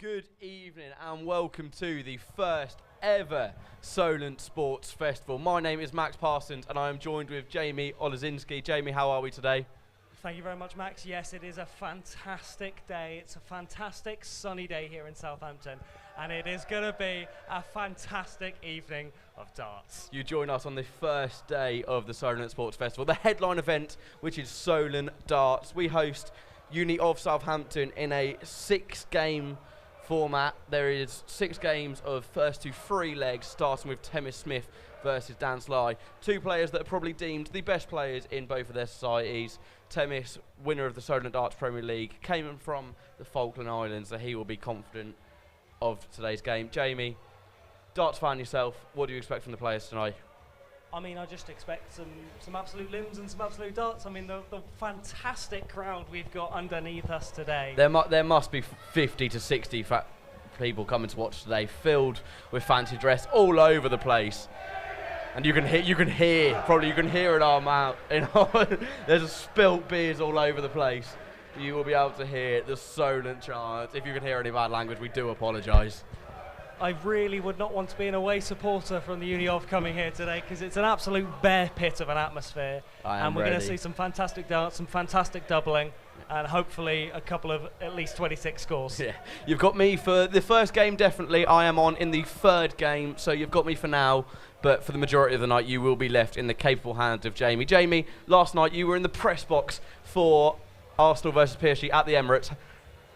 Good evening and welcome to the first ever Solent Sports Festival. My name is Max Parsons and I am joined with Jamie Olazinski. Jamie, how are we today? Thank you very much, Max. Yes, it is a fantastic day. It's a fantastic sunny day here in Southampton, and it is going to be a fantastic evening of darts. You join us on the first day of the Solent Sports Festival, the headline event, which is Solent Darts. We host Uni of Southampton in a 6-game format. There is 6 games of first to 3 legs, starting with Temis Smith versus Dan Sly. 2 players that are probably deemed the best players in both of their societies. Temis, winner of the Solent Darts Premier League, came from the Falkland Islands, so he will be confident of today's game. Jamie, darts fan yourself, what do you expect from the players tonight? I mean, I just expect some absolute limbs and some absolute darts. I mean, the fantastic crowd we've got underneath us today. There must be 50 to 60 people coming to watch today, filled with fancy dress all over the place. And you can hear it our mouth. You know, there's spilt beers all over the place. You will be able to hear the Solent chants. If you can hear any bad language, we do apologise. I really would not want to be an away supporter from the Uni of coming here today, because it's an absolute bear pit of an atmosphere. And we're going to see some fantastic darts, some fantastic doubling, and hopefully a couple of at least 26 scores. Yeah, you've got me for the first game, definitely. I am on in the 3rd game, so you've got me for now. But for the majority of the night, you will be left in the capable hands of Jamie. Jamie, last night you were in the press box for Arsenal versus PSG at the Emirates.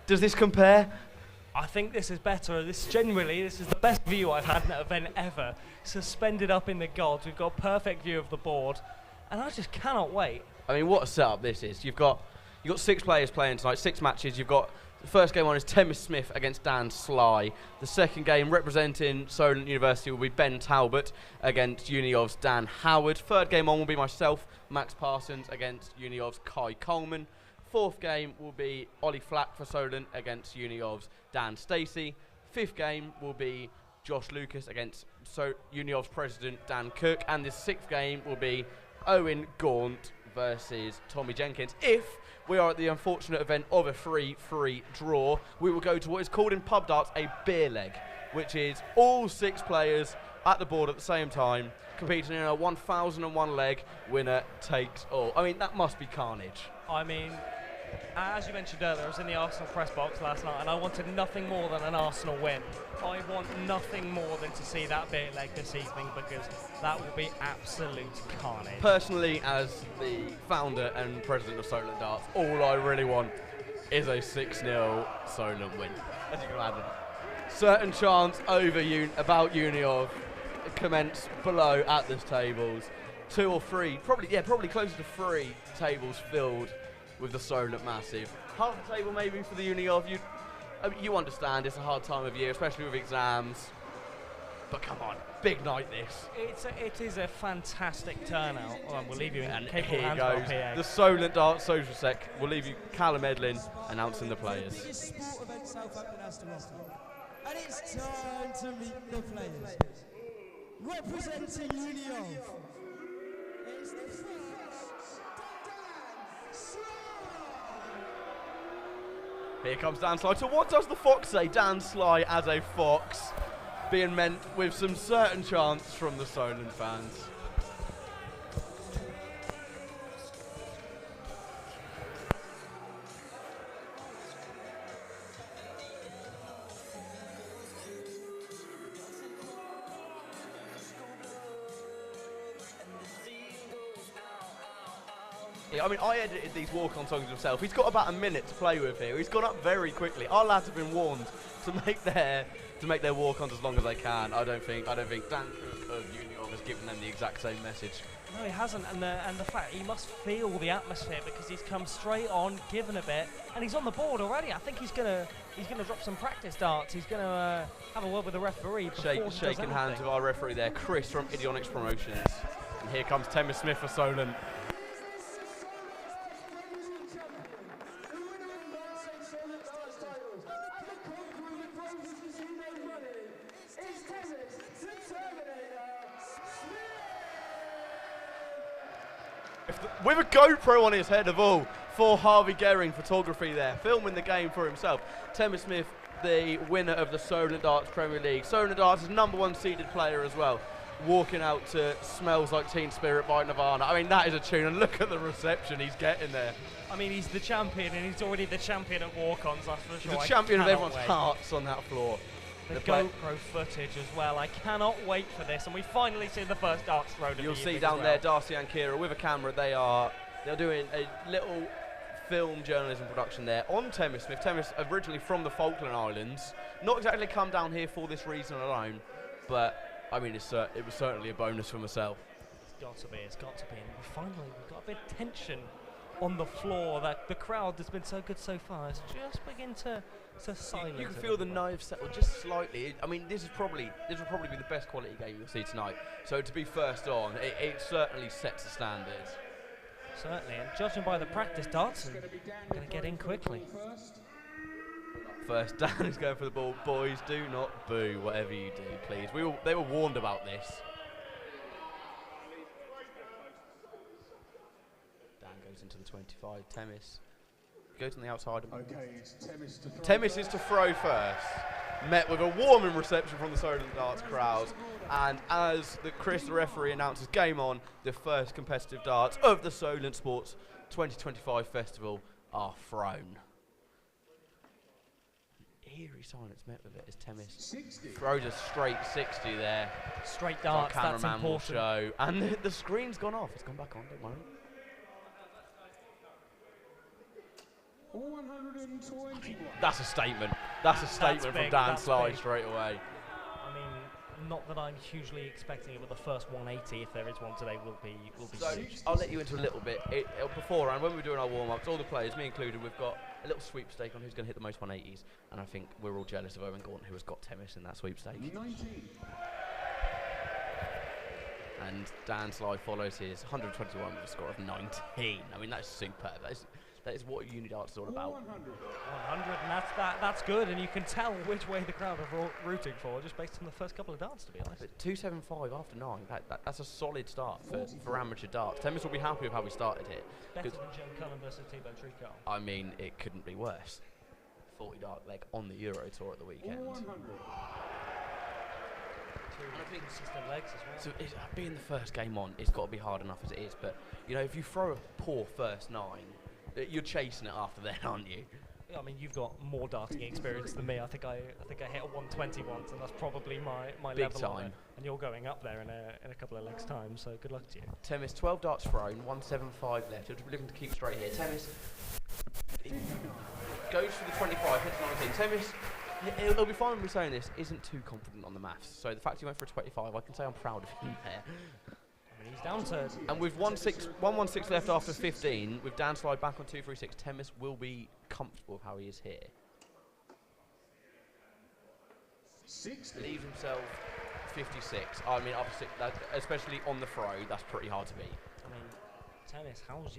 Does this compare? I think this is better. This is the best view I've had in an event ever. Suspended up in the gods. We've got a perfect view of the board, and I just cannot wait. I mean, what a setup this is. You've got 6 players playing tonight, 6 matches. You've got the first game on is Temis Smith against Dan Sly. The second game, representing Solent University, will be Ben Talbert against Uni of's Dan Howard. Third game on will be myself, Max Parsons, against Uni of's Kai Coleman. 4th game will be Ollie Flack for Solent against Uni of's Dan Stacy. 5th game will be Josh Lucas against Uni of's president Dan Cook. And the 6th game will be Owen Gaunt versus Tommy Jenkins. If we are at the unfortunate event of a 3-3 draw, we will go to what is called in pub darts a beer leg, which is all 6 players at the board at the same time, competing in a 1001 leg, winner takes all. I mean, that must be carnage. I mean, as you mentioned earlier, I was in the Arsenal press box last night and I wanted nothing more than an Arsenal win. I want nothing more than to see that beer leg this evening, because that will be absolute carnage. Personally, as the founder and president of Solent Darts, all I really want is a 6-0 Solent win, as you can imagine. Certain chants about Uni of commence below at the tables. 2 or 3, probably closer to 3 tables filled with the Solent massive. Half the table maybe for the Uni of. You understand it's a hard time of year, especially with exams. But come on, big night this. It is a fantastic turnout. We'll leave you in and capable here hands goes of PA. the Solent Darts Social Sec. We'll leave you Callum Edlin announcing the players. The biggest sport event Southampton has to offer. And it's time to meet the players. Representing Uni of is the first Dan Sly. Here comes Dan Sly. So what does the fox say? Dan Sly as a fox, being meant with some certain chants from the Solent fans. I mean, I edited these walk-on songs myself. He's got about a minute to play with here. He's gone up very quickly. Our lads have been warned to make their walk-ons as long as they can. I don't think Dan Cook of Uni of has given them the exact same message. No, he hasn't, and the fact he must feel the atmosphere, because he's come straight on, given a bit, and he's on the board already. I think he's gonna drop some practice darts. He's gonna have a word with the referee. Shaking hands with our referee there, Chris from Idionics Promotions. And here comes Temis Smith for Solent. With a GoPro on his head of all, for Harvey Gehring photography there, filming the game for himself. Temis Smith the winner of the Solent Darts Premier League. Solent Darts is #1 seeded player as well, walking out to Smells Like Teen Spirit by Nirvana. I mean, that is a tune, and look at the reception he's getting there. I mean, he's the champion, and he's already the champion at walk-ons, that's for sure. He's the champion of everyone's hearts on that floor. The GoPro footage as well. I cannot wait for this, and we finally see the first darts thrown of the You'll see evening down as there well. Darcy and Kira with a camera. They're doing a little film journalism production there on Thames Smith. Thames originally from the Falkland Islands. Not exactly come down here for this reason alone, but I mean, it was certainly a bonus for myself. It's got to be. And we've got a bit of tension on the floor. That the crowd that's been so good so far is just begin to silence. You can feel the nerves settle just slightly. I mean, this will probably be the best quality game you'll see tonight. So to be first on, it certainly sets the standards. Certainly, and judging by the practice darts, I'm going to get in quickly. First, Dan is going for the ball. Boys, do not boo whatever you do, please. They were warned about this. Dan goes into the 25. Thames goes on the outside. Okay, it's Thames to throw. Thames is to throw first. Met with a warming reception from the Solent Darts crowd. And as Chris, the referee, announces game on, the first competitive darts of the Solent Sports 2025 Festival are thrown. Eerie silence met with it as Thames throws a straight 60 there. Straight darts, that's cameraman will important. show. And the screen's gone off. It's gone back on, don't worry. 121. That's a statement. That's a statement from big, Dan that's Sly big. straight away. I mean, not that I'm hugely expecting it, but the first 180, if there is one today, will be So huge. I'll let you into a little bit. Beforehand, when we were doing our warm-ups, all the players, me included, we've got a little sweepstake on who's going to hit the most 180s, and I think we're all jealous of Owen Gaunt, who has got Thames in that sweepstake. 19. And Dan Sly follows his 121 with a score of 19. I mean, that's superb. That is what Uni Darts is all about. 100. 100, and that's good, and you can tell which way the crowd are rooting for just based on the first couple of darts, to be honest. But 275 after 9, that's a solid start for amateur darts. Thames will be happy with how we started here. Better than Joe Cullen versus Thibaut Tricot. I mean, it couldn't be worse. 40 dart leg on the Euro Tour at the weekend. 100. Two consistent legs as well. So being the first game on, it's got to be hard enough as it is. But you know, if you throw a poor first 9, you're chasing it after then, aren't you? Yeah, I mean, you've got more darting experience than me. I think I hit a 120 once, and that's probably my Big level on time. it. And you're going up there in a couple of legs' time. So good luck to you. Thames 12 darts thrown, 175 left. You're looking to keep straight here. Thames goes for the 25, hits 19. Thames, he'll be fine with me saying this, isn't too confident on the maths. So the fact he went for a 25, I can say I'm proud of him there. I mean, he's down to. And with 116 left after 15, with Dan Slide back on 236, Thames will be comfortable with how he is here. 60. Leaves himself 56. I mean, especially on the throw, that's pretty hard to beat. I mean, Thames, how's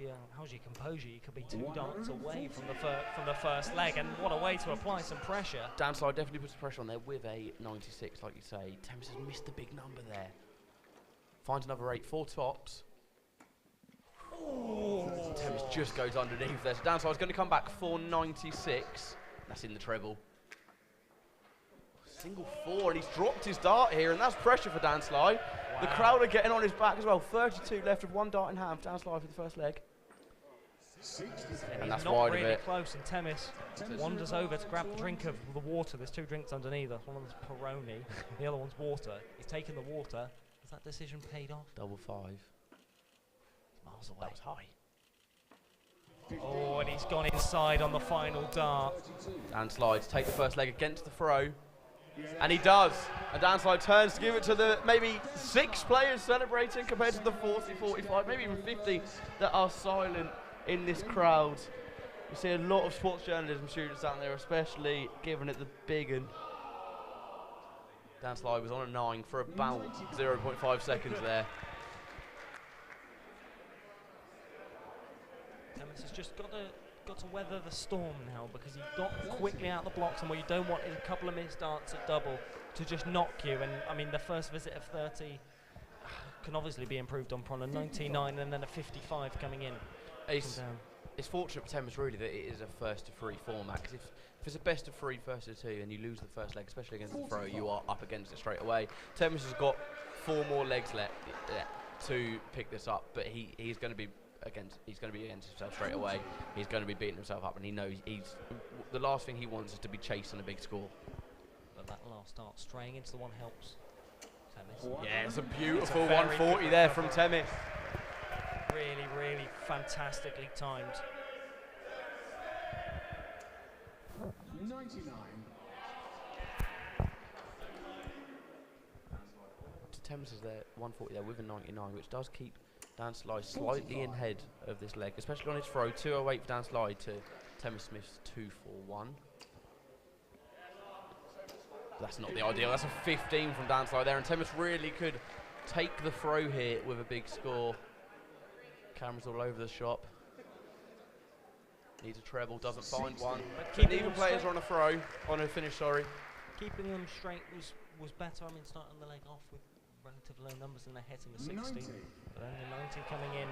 your composure? You could be 2 darts away from the first leg, and what a way to apply some pressure. Dan Slide definitely puts pressure on there with a 96, like you say. Thames has missed a big number there. Finds another 8, 4 tops. Oh. Thames just goes underneath there. So Dan Slide's going to come back for 96. That's in the treble. Single 4, and he's dropped his dart here, and that's pressure for Dan Slide. Wow. The crowd are getting on his back as well. 32 left with 1 dart in hand. Dan Slide for the first leg. 60. And that's not wide really of it. close, and Thames wanders over to grab the drink of the water. There's 2 drinks underneath. One of them's Peroni, the other one's water. He's taken the water. Has that decision paid off? Double 5. Miles away. That was high. Oh, and he's gone inside on the final dart. Dan Slide to take the first leg against the throw. And he does. And Dan Slide turns to give it to the maybe 6 players celebrating compared to the 40, 45, maybe even 50 that are silent in this crowd. We see a lot of sports journalism students down there, especially giving it the big one. Dan Slide was on a 9 for about 0.5 seconds there. Thames has just got to weather the storm now, because he got quickly out the blocks, and what you don't want is a couple of missed darts at double to just knock you. And I mean, the first visit of 30 can obviously be improved on, a 99 and then a 55 coming in. Ace, it's fortunate for Temis really that it is a first to 3 format, because if it's a best of 3 first to 2 and you lose the first leg, especially against the throw, you are up against it straight away. Temis has got 4 more legs left to pick this up, but he's going to be against himself straight away. He's going to be beating himself up, and he knows the last thing he wants is to be chasing a big score. But that last start straying into the one helps Temis. Yeah, it's a beautiful 140 there from Temis. Really, really fantastically timed. 99. Temis is there 140 there with a 99, which does keep Dan Sly slightly in head of this leg, especially on his throw. 208 for Dan Sly to Temis Smith's 241. That's not the ideal. That's a 15 from Dan Sly there, and Temis really could take the throw here with a big score. Cameras all over the shop. Needs a treble, doesn't find one. But neither players are on a throw, on a finish, sorry. Keeping them straight was better. I mean, starting the leg off with relative low numbers and they're hitting the 60. 90. But then the 90 coming in.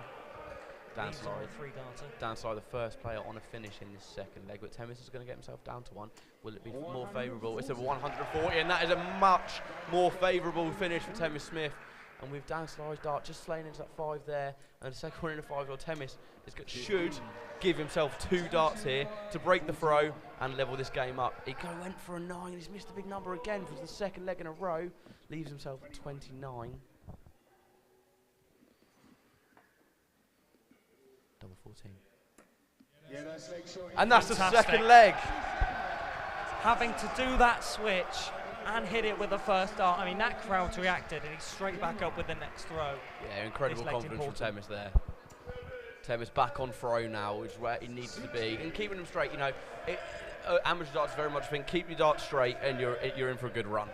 Dan Sly, 3-darter. Dan Sly, the first player on a finish in this second leg, but Temis is going to get himself down to 1. Will it be more favourable? It's a 140, and that is a much more favourable finish for Temis Smith. And with Dan Sly's dart just slaying into that 5 there, and the second one in a 5, well, Temis should give himself 2 darts here to break the throw and level this game up. He went for a 9, he's missed a big number again for the second leg in a row, leaves himself at 29. Double 14. Yeah, that's leg shot. And that's the second leg. Having to do that switch and hit it with the first dart. I mean, that crowd reacted and he's straight back up with the next throw. Yeah, incredible confidence from Temis there. Temis back on throw now, which is where he needs to be. And keeping them straight, you know, amateur darts very much think, keep your darts straight and you're in for a good run.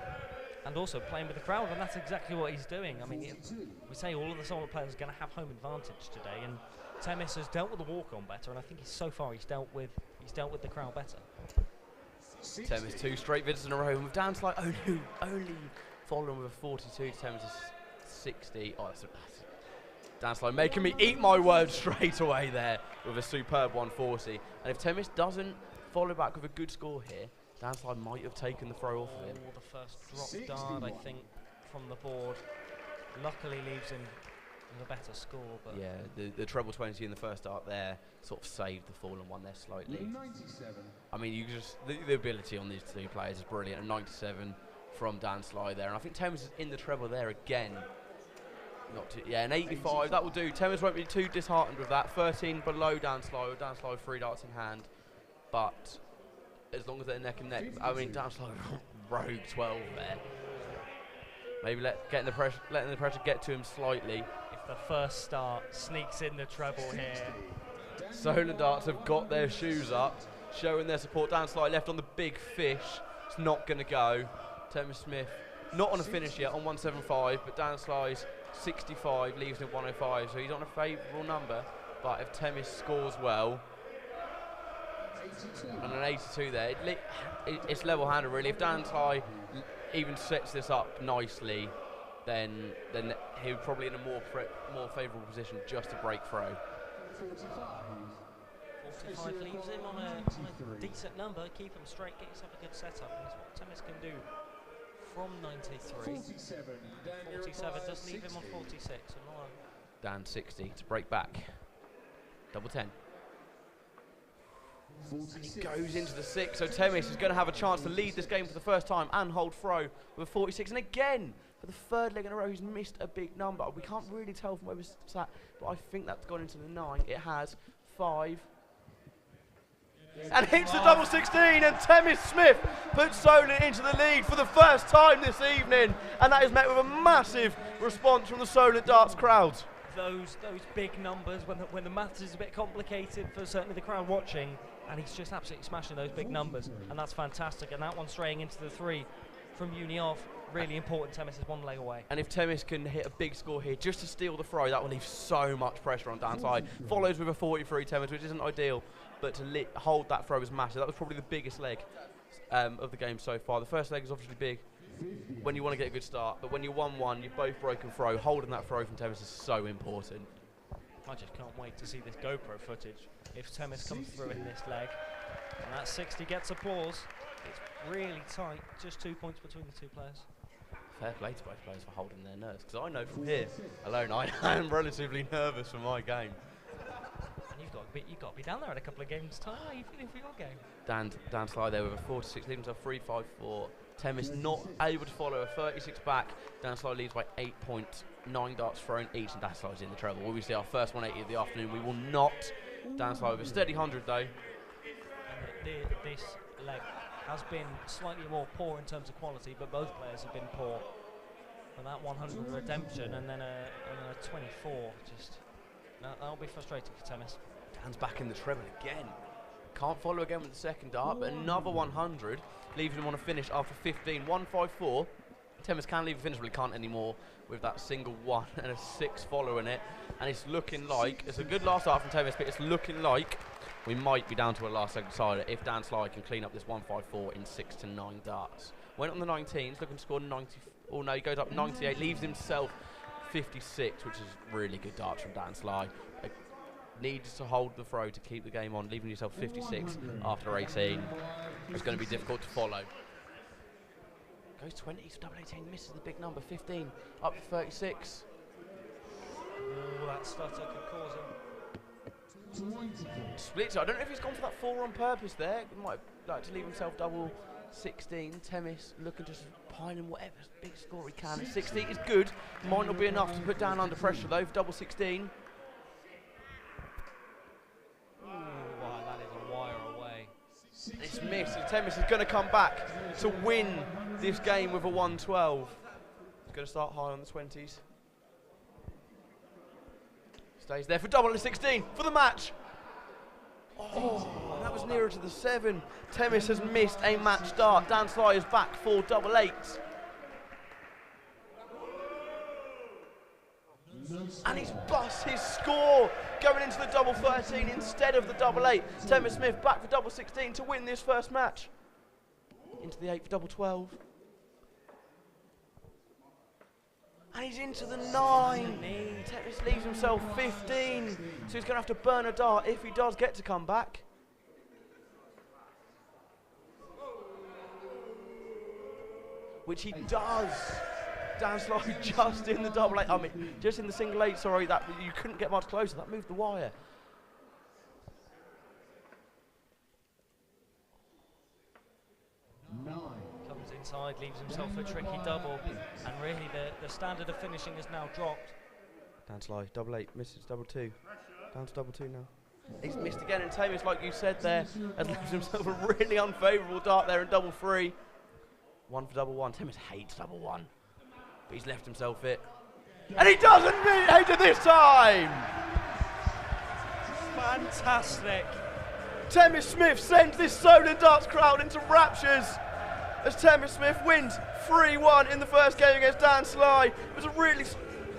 And also playing with the crowd, and that's exactly what he's doing. I mean, we say all of the Solent players are going to have home advantage today, and Temis has dealt with the walk-on better, and I think so far he's dealt with the crowd better. Temis 2 straight visits in a row, and with Dan Sly only following with a 42 to Temis' 60. Oh, that's Dan Sly making me eat my words straight away there with a superb 140. And if Temis doesn't follow back with a good score here, Dan Sly might have taken the throw off of him. The first drop dart, I think, from the board. Luckily leaves him with a better score. But yeah, the treble 20 in the first dart there sort of saved the fallen one there slightly. 97. I mean, you just the ability on these 2 players is brilliant. A 97 from Dan Sly there, and I think Temis is in the treble there again. An 85, that will do. Temis won't be too disheartened with that. 13 below Dan Sly, with Dan Sly 3 darts in hand. But as long as they're neck and neck, I mean, Dan Sly rogue 12 there. Maybe letting the pressure get to him slightly. If the first start sneaks in the treble here. Solent darts have got their shoes up, showing their support. Dan Sly left on the big fish. It's not going to go. Temis Smith not on a finish yet, on 175, but Dan Sly's 65 leaves him 105, so he's on a favourable number. But if Temis scores well, 82. and an 82 there, it's level-handed really. If Dan Sly even sets this up nicely, then he'll probably in a more favourable position just to break throw. 45 leaves him on a decent number. Keep him straight, get yourself a good setup, and that's what Temis can do. From 93, 47 does leave him on 46. Dan 60 to break back. Double 10. And he goes into the 6, so Temis is going to have a chance to lead this game for the first time and hold throw with a 46. And again, for the 3rd leg in a row, he's missed a big number. We can't really tell from where we're sat, but I think that's gone into the 9. It has 5. And hits the double 16, and Temis Smith puts Solent into the lead for the first time this evening, and that is met with a massive response from the Solent darts crowd. Those big numbers, when the maths is a bit complicated for certainly the crowd watching, and he's just absolutely smashing those big numbers, and that's fantastic. And that one straying into the 3 from Unioff, really important. Temis is 1 leg away. And if Temis can hit a big score here just to steal the throw, that will leave so much pressure on Dan Sly. Follows with a 43 Temis, which isn't ideal, but to hold that throw was massive. That was probably the biggest leg of the game so far. The first leg is obviously big when you want to get a good start, but when you're 1-1, you've both broken throw. Holding that throw from Temis is so important. I just can't wait to see this GoPro footage if Themis comes through in this leg. And that 60 gets applause. It's really tight, just 2 points between the two players. Fair play to both players for holding their nerves, because I know from here alone I am relatively nervous for my game. And you've got to be down there in a couple of games' time. How are you feeling for your game? Dan Sly there with a 4-6, leaving himself 3-5-4. Themis not able to follow, a 36 back. Dan Sly leads by 8 points, 9 darts thrown each, and Dan Sly's in the treble. Will we see our first 180 of the afternoon? We will not. Dan Sly with a steady 100 though. And this leg has been slightly more poor in terms of quality, but both players have been poor. And that 100 redemption and then a 24, just that'll be frustrating for Themis. Dan's back in the treble again. Can't follow again with the second dart, but another 100, leaving him on a finish after 15, 154. Themis can leave a finish, but he can't anymore with that single 1 and a 6 following it. And it's looking like, it's a good last dart from Themis, but it's looking like we might be down to a last second decider if Dan Sly can clean up this 154 in 6 to 9 darts. Went on the 19s, looking to score 90. Oh no, he goes up 98, leaves himself 56, which is really good darts from Dan Sly. Needs to hold the throw to keep the game on, leaving yourself 56 after 18. It's going to be difficult to follow. Goes 20, so double 18, misses the big number, 15, up to 36. Oh, that stutter could cause him. Splits. I don't know if he's gone for that 4 on purpose there. He might like to leave himself double 16. Themis looking to pile in whatever big score he can. 60 is good. Might not be enough to put down under pressure though for double 16. Wow, that is a wire away. It's missed. So Themis is going to come back to win this game with a 112. He's going to start high on the 20s. Stays there for double 16 for the match. Oh, that was nearer to the 7. Themis has missed a match dart. Dan Sly is back for double 8. And he's bust his score going into the double 13 instead of the double 8. Themis Smith back for double 16 to win this first match. Into the 8 for double 12. And he's into the 9. Themis leaves himself 15. So he's going to have to burn a dart if he does get to come back. Which he does. Dan Sly just in the double 8. I mean, just in the single 8, sorry, that you couldn't get much closer. That moved the wire. Comes inside, leaves himself a tricky double, and really the standard of finishing has now dropped. Dan Sly, double 8, misses double 2. Down to double 2 now. He's missed again, and Themis, like you said there, has left himself a really unfavourable dart there in double 3. 1 for double 1. Themis hates double 1. But he's left himself it. And he doesn't hate it this time! Fantastic. Themis Smith sends this Solent darts crowd into raptures as Themis Smith wins 3-1 in the first game against Dan Sly. It was a really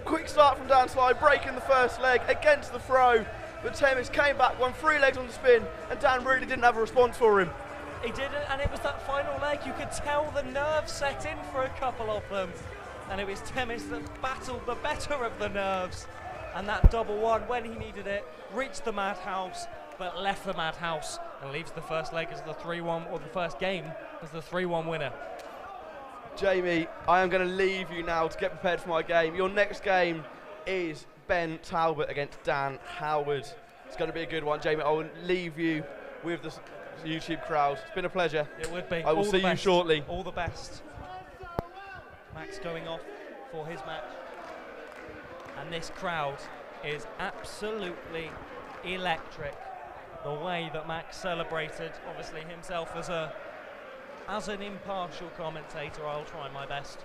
quick start from Dan Sly, breaking the first leg against the throw. But Themis came back, won 3 legs on the spin, and Dan really didn't have a response for him. He didn't, and it was that final leg. You could tell the nerves set in for a couple of them. And it was Themis that battled the better of the nerves. And that double 1, when he needed it, reached the madhouse, but left the madhouse and leaves the first leg as the 3-1, or the first game as the 3-1 winner. Jamie, I am going to leave you now to get prepared for my game. Your next game is Ben Talbert against Dan Howard. It's going to be a good one. Jamie, I will leave you with the YouTube crowd. It's been a pleasure. It would be. I will see you shortly. All the best. Max going off for his match. And this crowd is absolutely electric. The way that Max celebrated, obviously himself as an impartial commentator, I'll try my best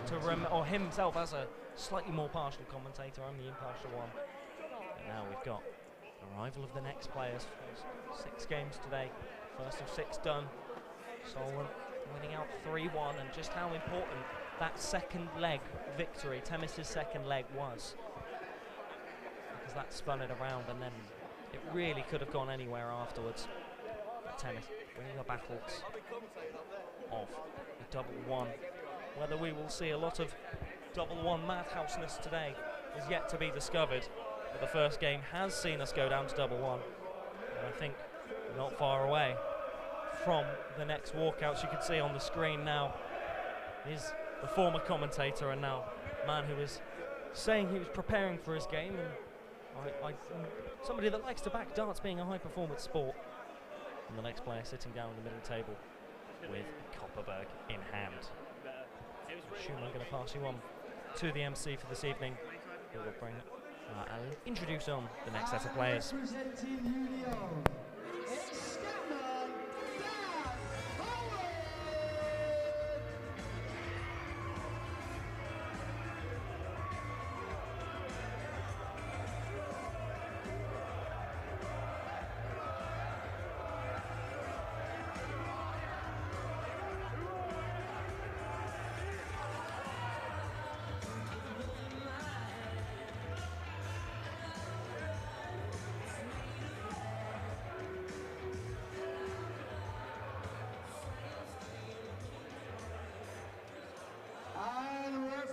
to or himself as a slightly more partial commentator, I'm the impartial one. And now we've got arrival of the next players. 6 games today, first of 6 done. Solent winning out 3-1, and just how important that second leg victory, Themis' second leg, was. Because that spun it around, and then it really could have gone anywhere afterwards. But Themis winning the battles of the double 1. Whether we will see a lot of double 1 madhouseness today is yet to be discovered. but the first game has seen us go down to 1-1. And I think we're not far away from the next walkouts. You can see on the screen now is the former commentator and now man who was saying he was preparing for his game, and somebody that likes to back darts being a high performance sport. And the next player sitting down in the middle table with Copperberg in hand. I assume I'm going to pass you on to the MC for this evening, who will bring and introduce on the next set of players.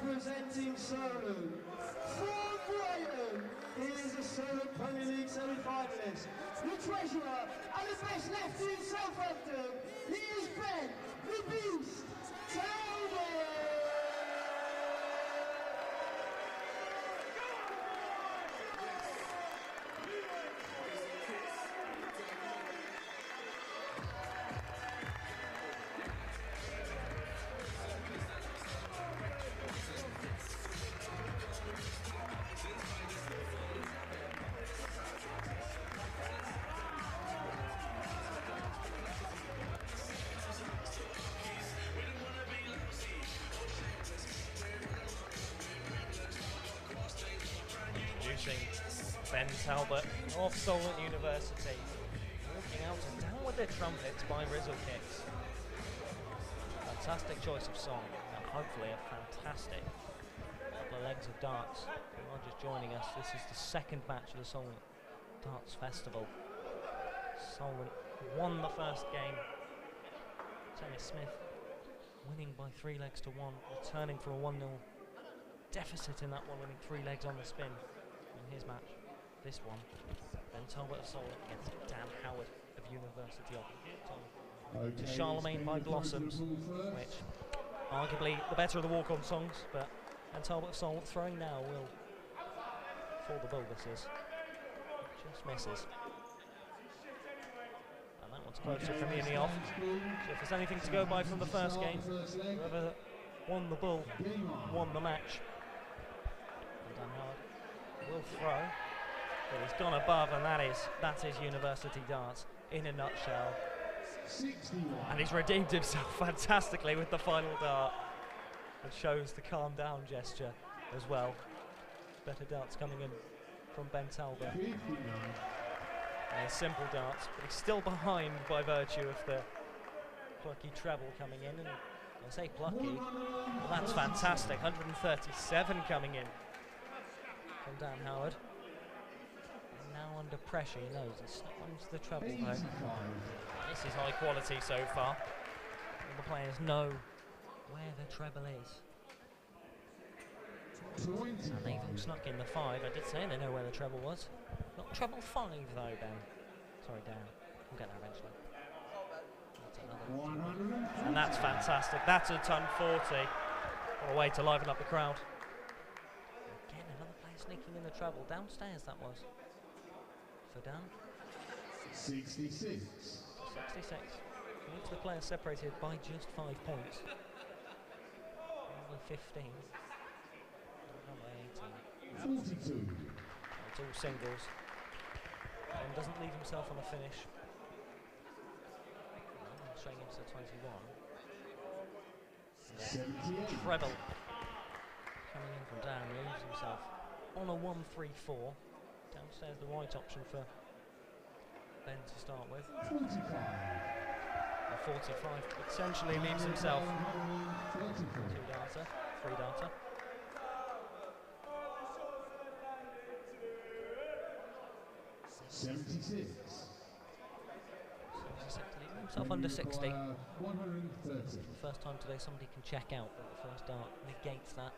Representing Solent, from Brighton, he is a Solent Premier League semi-finalist, the treasurer and the best lefty in Southampton. He is Ben, the Beast, Talbert. Ben Talbert of Solent University, walking out and down with their trumpets by Rizzle Kicks. Fantastic choice of song, and hopefully a fantastic couple of legs of darts. If you are just joining us, this is the second match of the Solent Darts Festival. Solent won the first game. Tammy Smith winning by 3 legs to 1, returning for a 1-0 deficit in that one, winning 3 legs on the spin. In his match, this one, Ben Talbert of Solent against Dan Howard of University of Gaunt. To Charlemagne by Blossoms, which arguably the better of the walk-on songs, but Ben Talbot of Solent throwing now will fall the ball. This is just misses, and that one's closer from in the off. So if there's anything to go by from the first game, whoever won the bull won the match. And Dan Howard will throw, but he's gone above, and that is University Darts in a nutshell. 61. And he's redeemed himself fantastically with the final dart, which shows the calm down gesture as well. Better darts coming in from Ben Talbert. 59. And simple darts, but he's still behind by virtue of the plucky treble coming in. And I say plucky, well, that's fantastic. 137 coming in from Dan Howard. And now under pressure, he knows he's stuck onto the treble though. This is high quality so far. All the players know where the treble is. And they've all snuck in the 5. I did say they know where the treble was. Not treble 5 though, Ben. Sorry, Dan. We'll get there eventually. That's another. And that's fantastic. That's a ton 40. What a way to liven up the crowd. Again, another player sneaking in the treble. Downstairs that was. For Dan. 66. 66. Each of the players separated by just 5 points. Number 15. Number 18. 42. It's all singles. And doesn't leave himself on a finish. Straight into 21. 78. Treble. Coming in from Dan, leaves himself on a 1-3-4. Downstairs the right option for Ben to start with. 45. A 45 essentially leaves himself 2 darter, 3 darter. 76. Leaving himself under 60. 130. For the first time today somebody can check out, but the first dart negates that.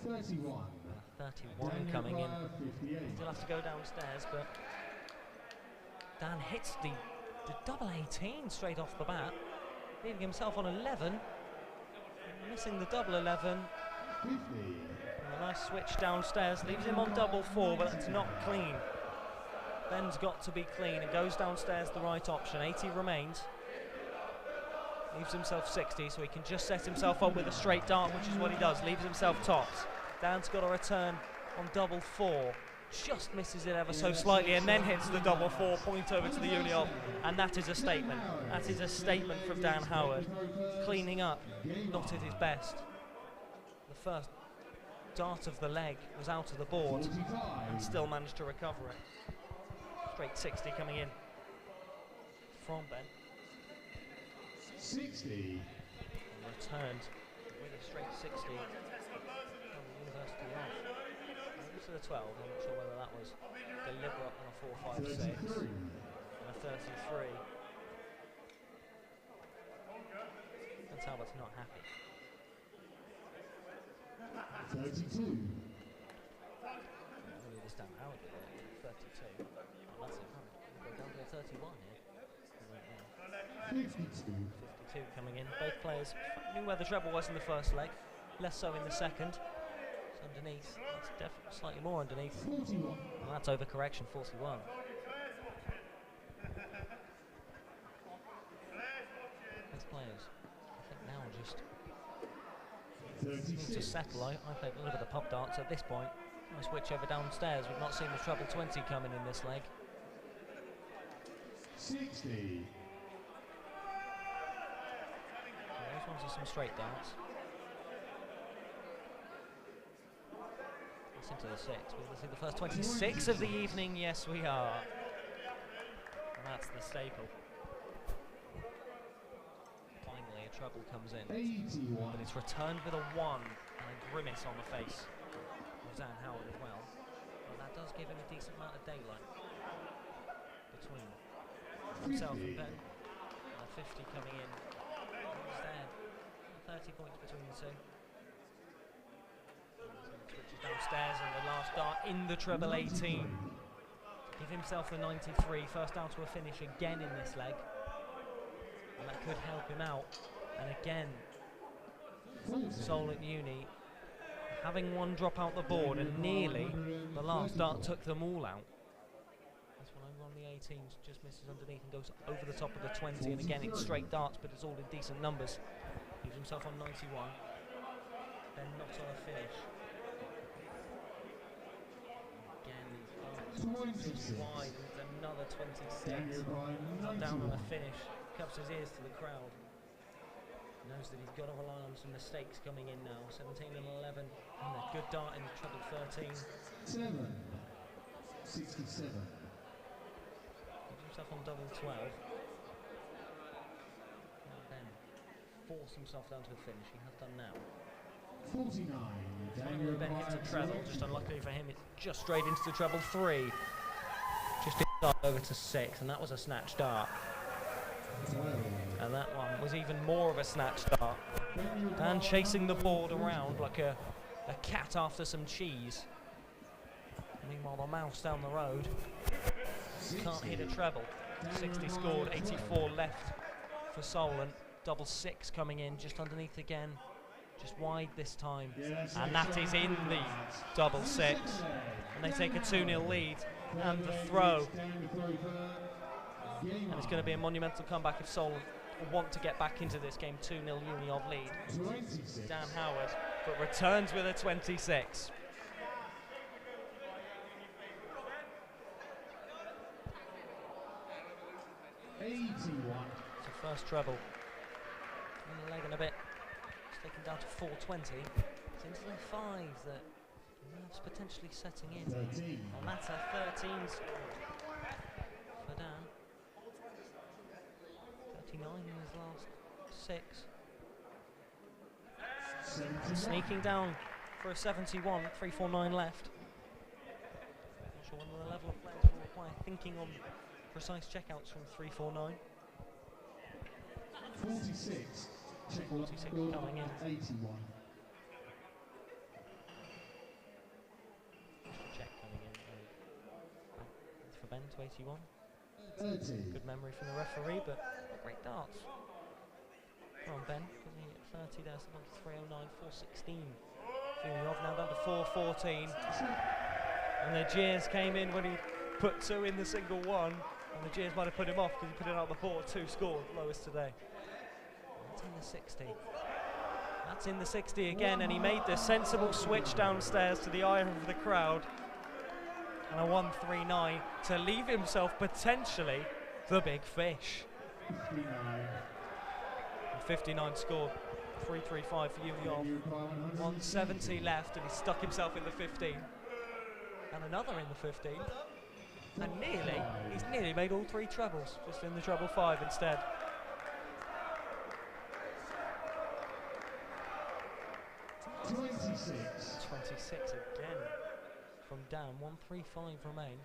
31. 31 coming in. Still have to go downstairs, but Dan hits the double 18 straight off the bat, leaving himself on 11. Missing the double 11. 50. And a nice switch downstairs, leaves him on double 4, but that's not clean. Ben's got to be clean. It goes downstairs, the right option. 80 remains. Leaves himself 60, so he can just set himself up with a straight dart, which is what he does. Leaves himself tops. Dan's got a return on double 4. Just misses it ever so slightly, and then hits the double 4, point over to the uni-off, and that is a statement. That is a statement from Dan Howard. Cleaning up, not at his best. The first dart of the leg was out of the board, and still managed to recover it. Straight 60 coming in from Ben. 60. And returned with a straight 60 from the University off. To the 12, I'm not sure whether that was deliberate on a 4.56 and a 33. And Talbert's not happy. 32. Really this down Howard with it, 32. Oh, that's it, we'll go down to a 31 here. 52. 52 coming in. Both players knew where the treble was in the first leg, less so in the second. Underneath, that's definitely slightly more underneath. 41. And that's overcorrection, 41. Both players, I think now just need to settle. I played a little bit of pop darts at this point. I switch over downstairs. We've not seen the treble 20 coming in this leg. 60. Those ones are some straight darts. Into the 6. We're going to see the first 26 of the evening. Yes, we are. And that's the staple. Finally, a treble comes in. 81. But it's returned with a 1 and a grimace on the face of Dan Howard as well. And that does give him a decent amount of daylight between himself and Ben. And a 50 coming in. He's there. 30 points between the two. Switches downstairs, and the last dart in the treble 18. Give himself the 93, first down to a finish again in this leg. And that could help him out. And again, Solent Uni having one drop out the board, and nearly the last dart took them all out. This one over on the 18s, just misses underneath and goes over the top of the 20. And again, it's straight darts, but it's all in decent numbers. Leaves himself on 91. Then not on a finish. Just wide, and another 26. Not down on a finish. Cups his ears to the crowd. Knows that he's got to rely on some mistakes coming in now. 17 and 11. And a good dart in treble 13. 7. 67. Gives himself on double 12. And then force himself down to a finish. He has done now. 49. Finally, Ben hits a treble. Just unluckily for him, it's just straight into the treble 3. Just dart over to 6, and that was a snatch dart. 12. And that one was even more of a snatch dart. Dan chasing the board around like a cat after some cheese. Meanwhile, the mouse down the road can't hit a treble. 60 scored, 84 left for Solent. Double 6 coming in, just underneath again. Just wide this time, and that is in the double 6, and they take a 2-0 lead, and the throw, and it's going to be a monumental comeback if Solent want to get back into this game. 2-0 Uni of lead. 26. Dan Howard, but returns with a 26. It's a first treble in the leg and a bit. Taken down to 420. It's into the 5 that nerves potentially setting in. 13. And that's a 13 score for Dan. 39 in his last 6. 79. Sneaking down for a 71, 349 left. Not sure whether the level of players will require thinking on precise checkouts from 349. 46. 46 coming in. 81. Ben to 81. 30. Good memory from the referee, but not great darts. Come on, Ben. Because he hit 30 there, so down to 309, 416. Uniov now down to 414. And the jeers came in when he put 2 in the single one. And the jeers might have put him off because he put it out the board. 2 scored, lowest today. That's in the 60. That's in the 60 again, and he made the sensible switch downstairs to the eye of the crowd. And a 139 to leave himself potentially the big fish. 59. 59 scored, 335 for Uniov. 170 left, and he stuck himself in the 15. And another in the 15. And he's nearly made all 3 trebles, just in the treble 5 instead. $26. 26 again from Dan. 135 remain.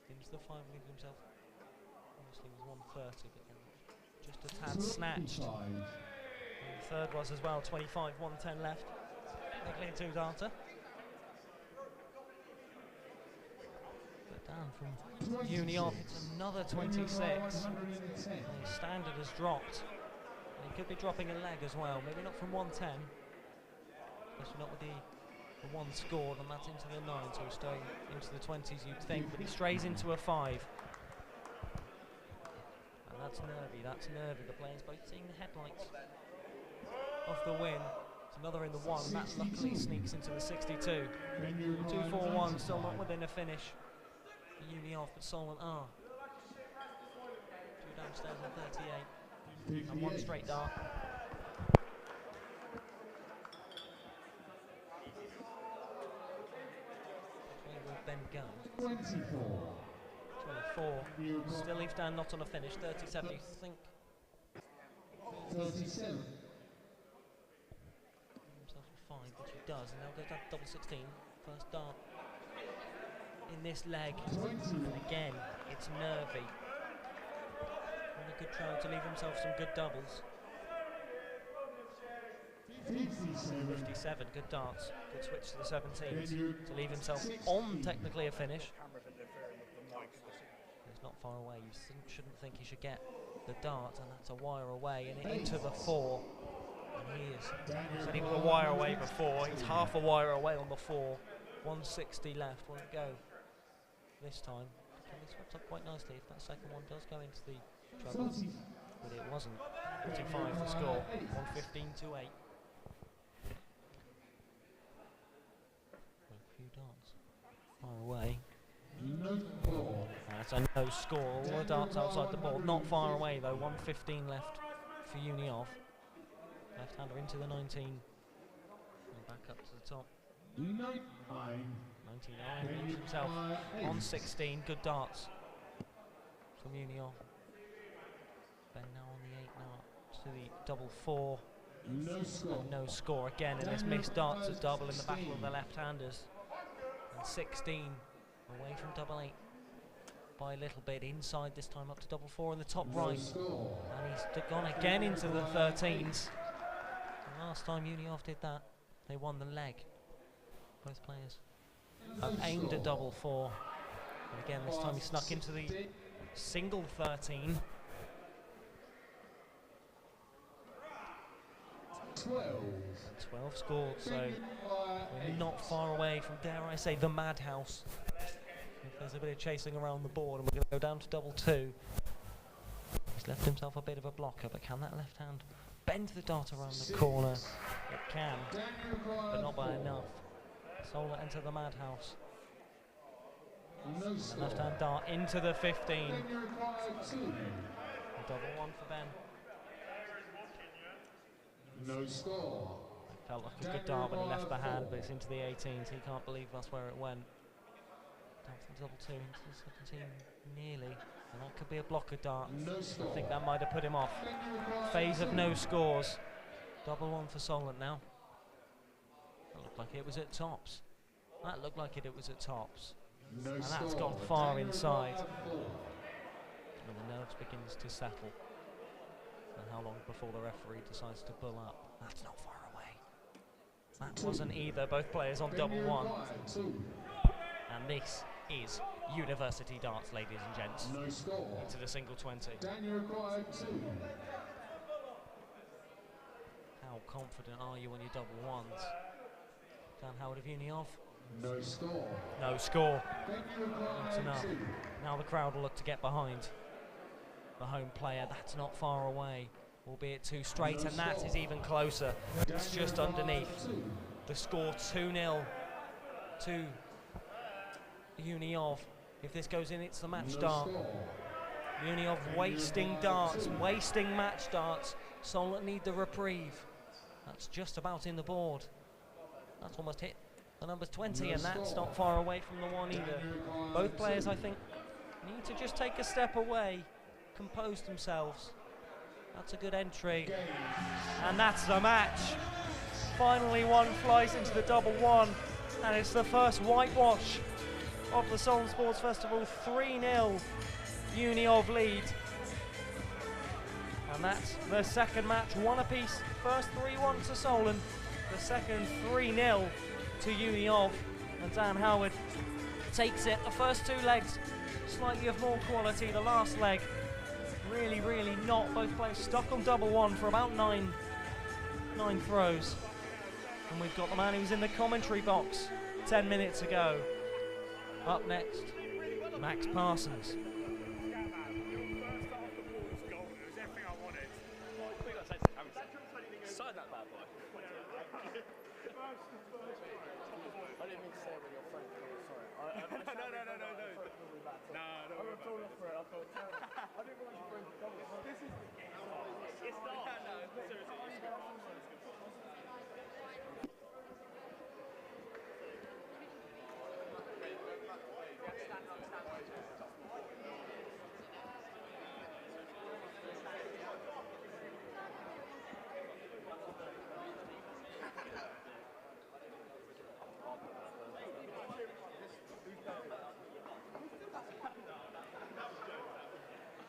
Into the 5, leaves himself. Obviously was 130, but just a tad snatched. And the third was as well. 25, 110 left. They clear 2 darter. But Dan from Uniov hits another 26. And his standard has dropped. And he could be dropping a leg as well. Maybe not from 110. Especially not with the 1 scored, and that's into the 9, so he's staying into the 20s you'd think, but he strays into a 5. And that's nervy, the players both seeing the headlights of the win. It's another in the 1, that luckily sneaks into the 62. 2-4-1, still not within a finish. Uniov, but Solent are. 2 downstairs on 38. And 1 straight dart. Ben Gaunt. 24. 24. Still leaves Dan not on a finish. 37, you think. 37. Himself a 5, which he does, and now goes down to double 16. First dart in this leg. And again, it's nervy. And a good try to leave himself some good doubles. 57, good darts. Good switch to the 17s to leave himself on technically a finish. He's not far away. You shouldn't think he should get the dart, and that's a wire away and into the 4. And he is. Said he was a wire away before. He's half a wire away on the 4. 160 left. Won't go this time. He swept up quite nicely if that second one does go into the trouble. But it wasn't. 45 to score. 115 to 8. A few darts far away. That's a no score. All the darts outside the board. Not far away though. 115 left for Uniov. Left-hander into the 19. And back up to the top. 99 leaves himself on 16. Good darts from Uniov. Ben now on the 8 now to the double 4. No score again, and this missed darts a double in the battle of the left-handers. And 16 away from double 8 by a little bit, inside this time up to double 4 in the top right. And he's gone again into the 13s. And last time Uniov did that, they won the leg. Both players have aimed a double 4. And again, this time he snuck into the single 13. 12 scored, so we're not far away from, dare I say, the madhouse. If there's a bit of chasing around the board, and we're going to go down to double 2. He's left himself a bit of a blocker, but can that left hand bend the dart around the corner? It can, but not by enough. Solent enter the madhouse. The left hand dart into the 15. A double 1 for Ben. No score. It felt like a good dart when he left the hand, but it's into the 18s. He can't believe that's where it went. Down from double 2 into the 17, nearly. And that could be a blocker dart. I think that might have put him off. Phase of no scores. Double 1 for Solent now. That looked like it was at tops. That looked like it was at tops. And that's gone far inside. And the nerves begins to settle. And how long before the referee decides to pull up? That's not far away. That wasn't either. Both players on double 1. And this is University darts, ladies and gents. No score. Into the single 20. Dan, you required 2. How confident are you on your double ones? Dan Howard of Uniov. No score. No score. Dan, you required So now, 2. now the crowd will look to get behind the home player. That's not far away, albeit too straight, and that is even closer. It's just underneath. The score 2-0 to Uniov. If this goes in, it's the match dart. Uniov wasting darts, wasting match darts. Solent need the reprieve. That's just about in the board. That's almost hit the numbers 20, and that's not far away from the one either. Both players, I think, need to just take a step away, compose themselves. That's a good entry. And that's the match. Finally one flies into the double one, and it's the first whitewash of the Solent Sports Festival. 3-0 Uniov lead. And that's the second match, one apiece. First 3-1 to Solent, the second 3-0 to Uniov. And Dan Howard takes it. The first 2 legs slightly of more quality. The last leg really, really not. Both players stuck on double one for about nine throws. And we've got the man who's in the commentary box 10 minutes ago. Up next, Max Parsons. Sign that bad boy. I didn't mean to say it when your friend came. Sorry. No. No, I'm tall enough for it. I thought, I didn't want your friend to come. This is. It's not. No,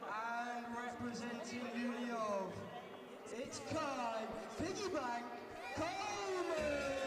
And representing Uniov, it's Kai Piggybank Coleman.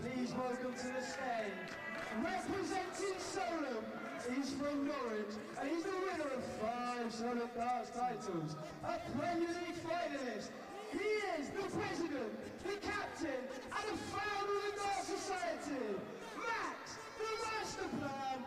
Please welcome to the stage, representing Solent, he's from Norwich, and he's the winner of 5 Solent darts titles, a Premier League finalist. He is the president, the captain, and the founder of the Dart Society, Max, the master plan.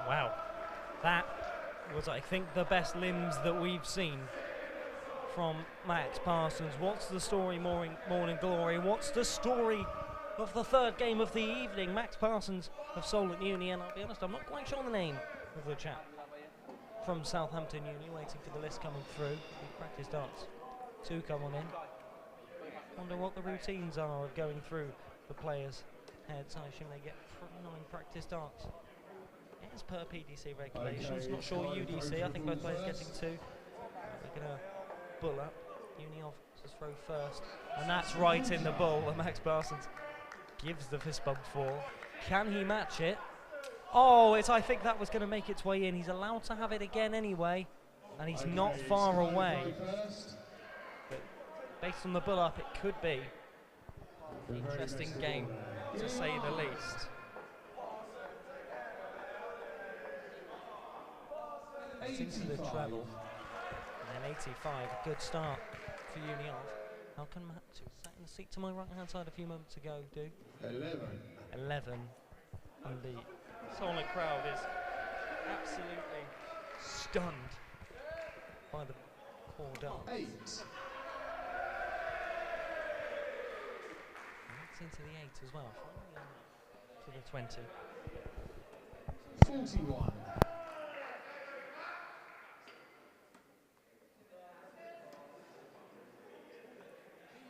Wow, that was, I think, the best limbs that we've seen from Max Parsons. What's the story, Morning Glory? What's the story of the third game of the evening? Max Parsons of Solent Uni, and I'll be honest, I'm not quite sure the name of the chap from Southampton Uni, waiting for the list coming through. Practice darts, 2 come on in. Wonder what the routines are of going through the players' heads. I assume they get 9 practice darts. As per PDC regulations, Okay, not sure UDC, I think both players getting 2. They're going to bull up. Uniov to throw first, and that's right in the bull. And Max Parsons gives the fist bump for. Can he match it? Oh, I think that was going to make its way in. He's allowed to have it again anyway, and he's not far away. But based on the bull up, it could be an interesting game, to say the least. Into the treble, and then 85, a good start for Uniov. How can Matt, who sat in the seat to my right hand side a few moments ago, do? 11. And the Solent crowd is absolutely stunned by the poor dance. 8. And that's into the 8 as well, to the 20. 41.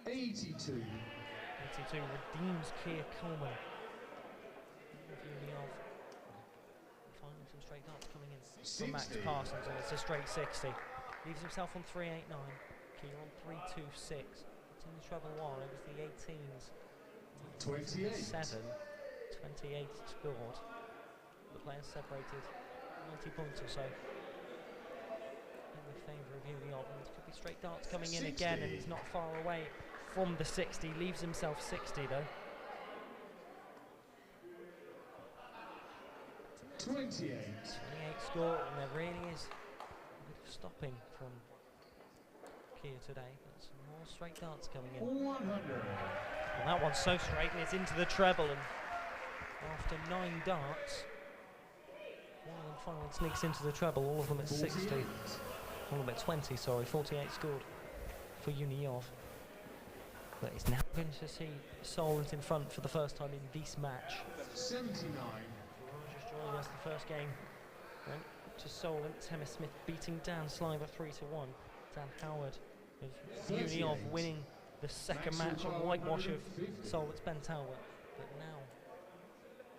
82. 82 redeems Kia Coleman. Uniov finding some straight darts coming in from Max Parsons, and it's a straight 60. Leaves himself on 389. Kia on 326. It's in the treble 1. It was the 18s. 28. 7. 28 scored. The players separated 90 points or so in the favour of Uniov. And it could be straight darts coming in 60. again, and he's not far away from the 60. Leaves himself 60 though. 28. 28 score, and there really is a bit of stopping from Kia today. But some more straight darts coming in. 100. And that one's so straight, and it's into the treble. And after 9 darts, one of them finally sneaks into the treble. All of them at 60. All of them at 20. Sorry, 48 scored for Uniov. But it's now going to see Solent in front for the first time in this match. 79. Just joining us, the first game went to Solent. Temmis Smith beating Dan Sliver 3-1. Dan Howard of Uniov winning the second match, a whitewash of Solent's Ben Talbert. But now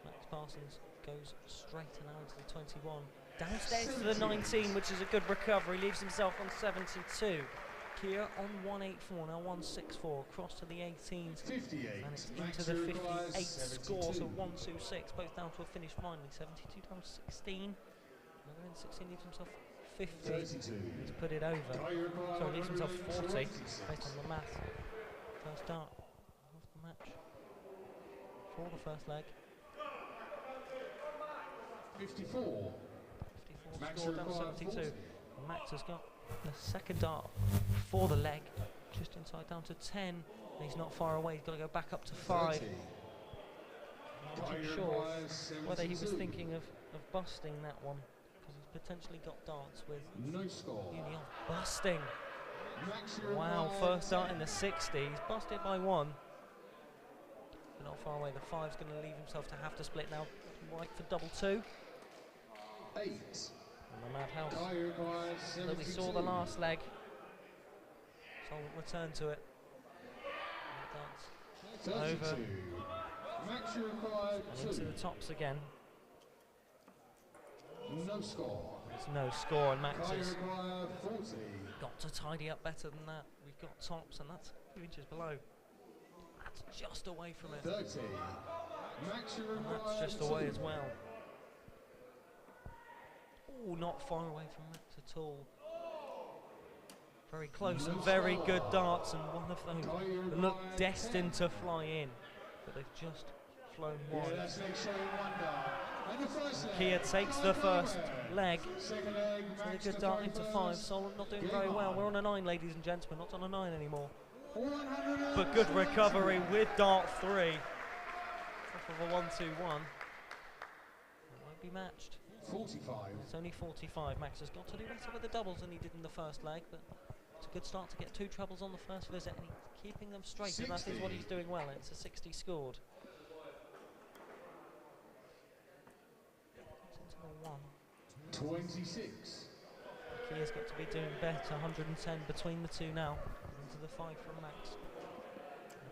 Max Parsons goes straight and out to the 21. Downstairs to the 19, which is a good recovery. Leaves himself on 72. Kia on 184, now 164, across to the 18s, 58. and it's into the 58 score, so 126, both down to a finish finally. 72 down to 16, another in 16 leaves himself 50, 32. he's put it over, so he leaves himself 40, based on the math. First start of the match for the first leg. 54. 54 score down to 72. Max has got the second dart for the leg, just inside down to 10. And he's not far away, he's got to go back up to 5. 30. I'm not sure whether he was thinking of busting that one, because he's potentially got darts with No score. Union busting. Max Wow, first dart in the 60s, busted by 1. But not far away, the 5's going to leave himself to have to split now. White for double 2. 8. And the madhouse Guy requires 72. that we saw the last leg. Solent return to it. That's 32. over. Max required And into 2. the tops again. No score. There's no score, and Max Guy has required 40. got to tidy up better than that. We've got tops, and that's a few inches below. That's just away from it. 30. Max And required that's just 2. away as well. Oh, not far away from Max at all. Very close and very good darts, and one of those look destined to fly in, but they've just flown Yeah, wide. that's next showing 1 dart. And the first leg. Kia takes the first leg. Second leg. So a Max good to dart fight into first. 5. Solent not doing Game very well. on. We're on a 9, ladies and gentlemen, not on a 9 anymore. 100. But good recovery with dart 3. Off of a 1-2-1. It won't be matched. 45. It's only 45. Max has got to do better with the doubles than he did in the first leg, but It's a good start to get 2 trebles on the first visit, and he's keeping them straight, 60. And that is what he's doing well. It's a 60 scored. It's into the 1. 26. Kia's got to be doing better. 110 between the two now. Into the 5 from Max.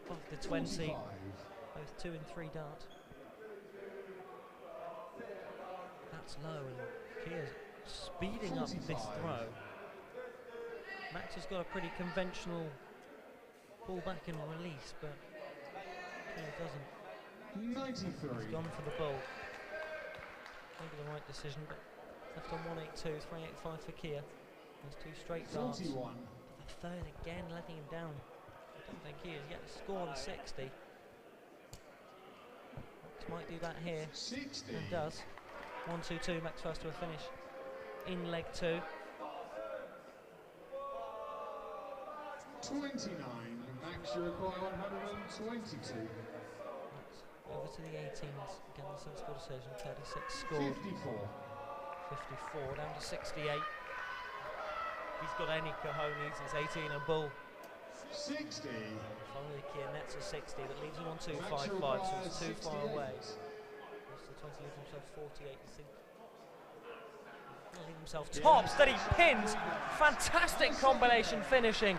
Above the 20. 45. Both 2 and 3 dart. That's low, and Kia's speeding 45. Up this throw. Max has got a pretty conventional pull back and release, but Kia doesn't. 93. He's gone for the bull. Maybe the right decision, but left on 182, 385 for Kia. There's 2 straight darts. 41. The third again, letting him down. I don't think Kia's yet scored a 60. Max might do that here. 60. And does. 1-2-2, Max first to a finish in leg 2. 29. Max, you require 122. Over to the 18s. Again, the sensible decision. 36 scored. 54. 54 down to 68. If he's got any cojones, it's 18 a bull. 60. Finally, Kia nets a 60. That leaves him on 255, so it's too far away. That's the 20, leaves himself 48. You think? Leave himself tops that he pins. Fantastic combination finishing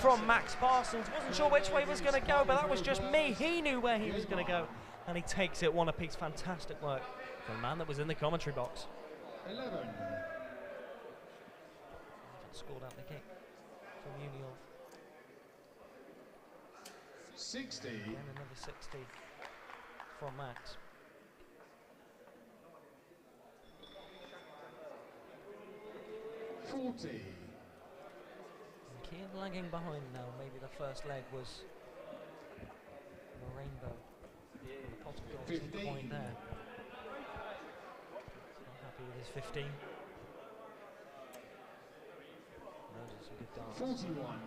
from Max Parsons. Wasn't sure which way he was going to go, but that was just me. He knew where he was going to go, and he takes it 1 apiece. Fantastic work from the man that was in the commentary box. 11. Scored out the kick from Union. 60. And another 60 from Max. 40. Kia lagging behind now. Maybe the first leg was a rainbow. The pot of gold 2 point there. He's not happy with his 15. Those are some good darts. 41. 1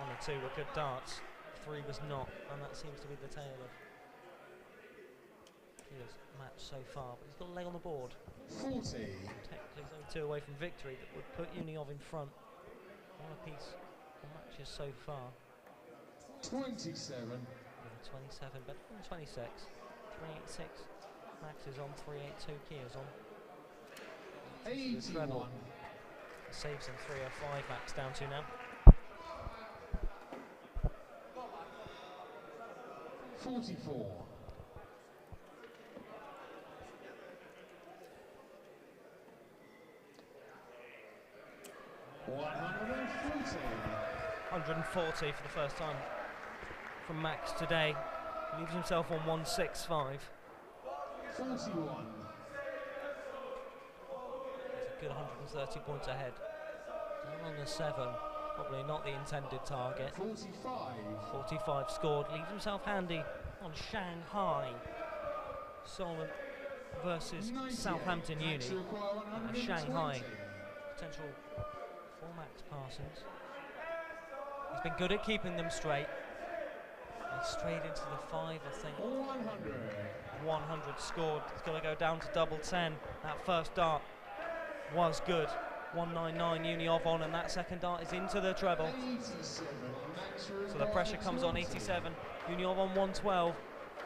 and 2 were good darts. 3 was not, and that seems to be the tale of Kia's match so far. But he's got a leg on the board. 40. Technically, he's only 2 away from victory. That would put Uniov in front. 1 apiece on matches so far. 27. 27, but 26. 386. Max is on. 382. Kia's on. 81. Saves him 305. Max down to now. 44. 140 for the first time from Max today. Leaves himself on 165. 41. He's a good 130 points ahead. Down on the 7. Probably not the intended target. 45. 45 scored. Leaves himself handy on Shanghai. Solent versus Southampton Uni. Shanghai. Potential for Max Parsons. He's been good at keeping them straight. He's straight into the 5, I think. 100. 100 scored. He's got to go down to double 10. That first dart was good. 199 Uniov on, and that second dart is into the treble. 87. So the pressure comes on 87. Uniov on 112.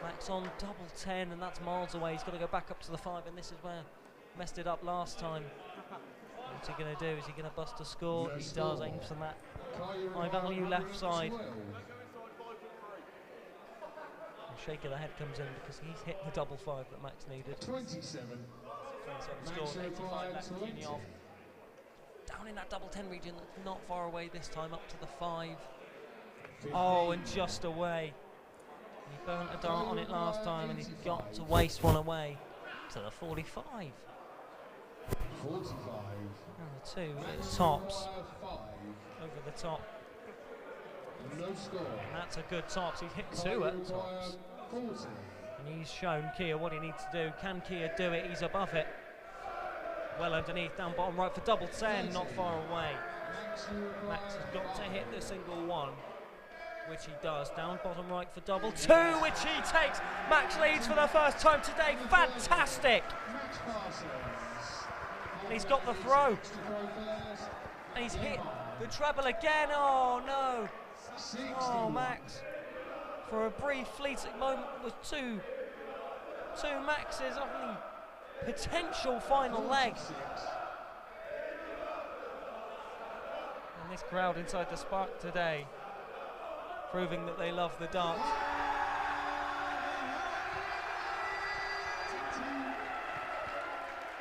Max on double 10, and that's miles away. He's got to go back up to the 5, and this is where messed it up last time. What's he going to do? Is he going to bust a score? He does, aims for that high value left side. The shake of the head comes in because he's hit the double 5 that Max needed. 27. 27 scored, 85 left for Uniov. Down in that double 10 region, not far away this time, up to the 5. 15. Oh, and just away. He burnt a dart on it last time, and he's got to waste one away to the 45. 45. And the 2 is tops. 5. Over the top. No score. And that's a good tops. He's hit 2 at tops. 40. And he's shown Kia what he needs to do. Can Kia do it? He's above it. Well underneath, down bottom right for double 10, not far away. Max has got to hit the single 1, which he does. Down bottom right for double 2, which he takes. Max leads for the first time today. Fantastic! And he's got the throw. And he's hit The treble again, oh no! Oh, Max, for a brief fleeting moment with two Maxes on the potential final leg. And this crowd inside the Spark today, proving that they love the darts.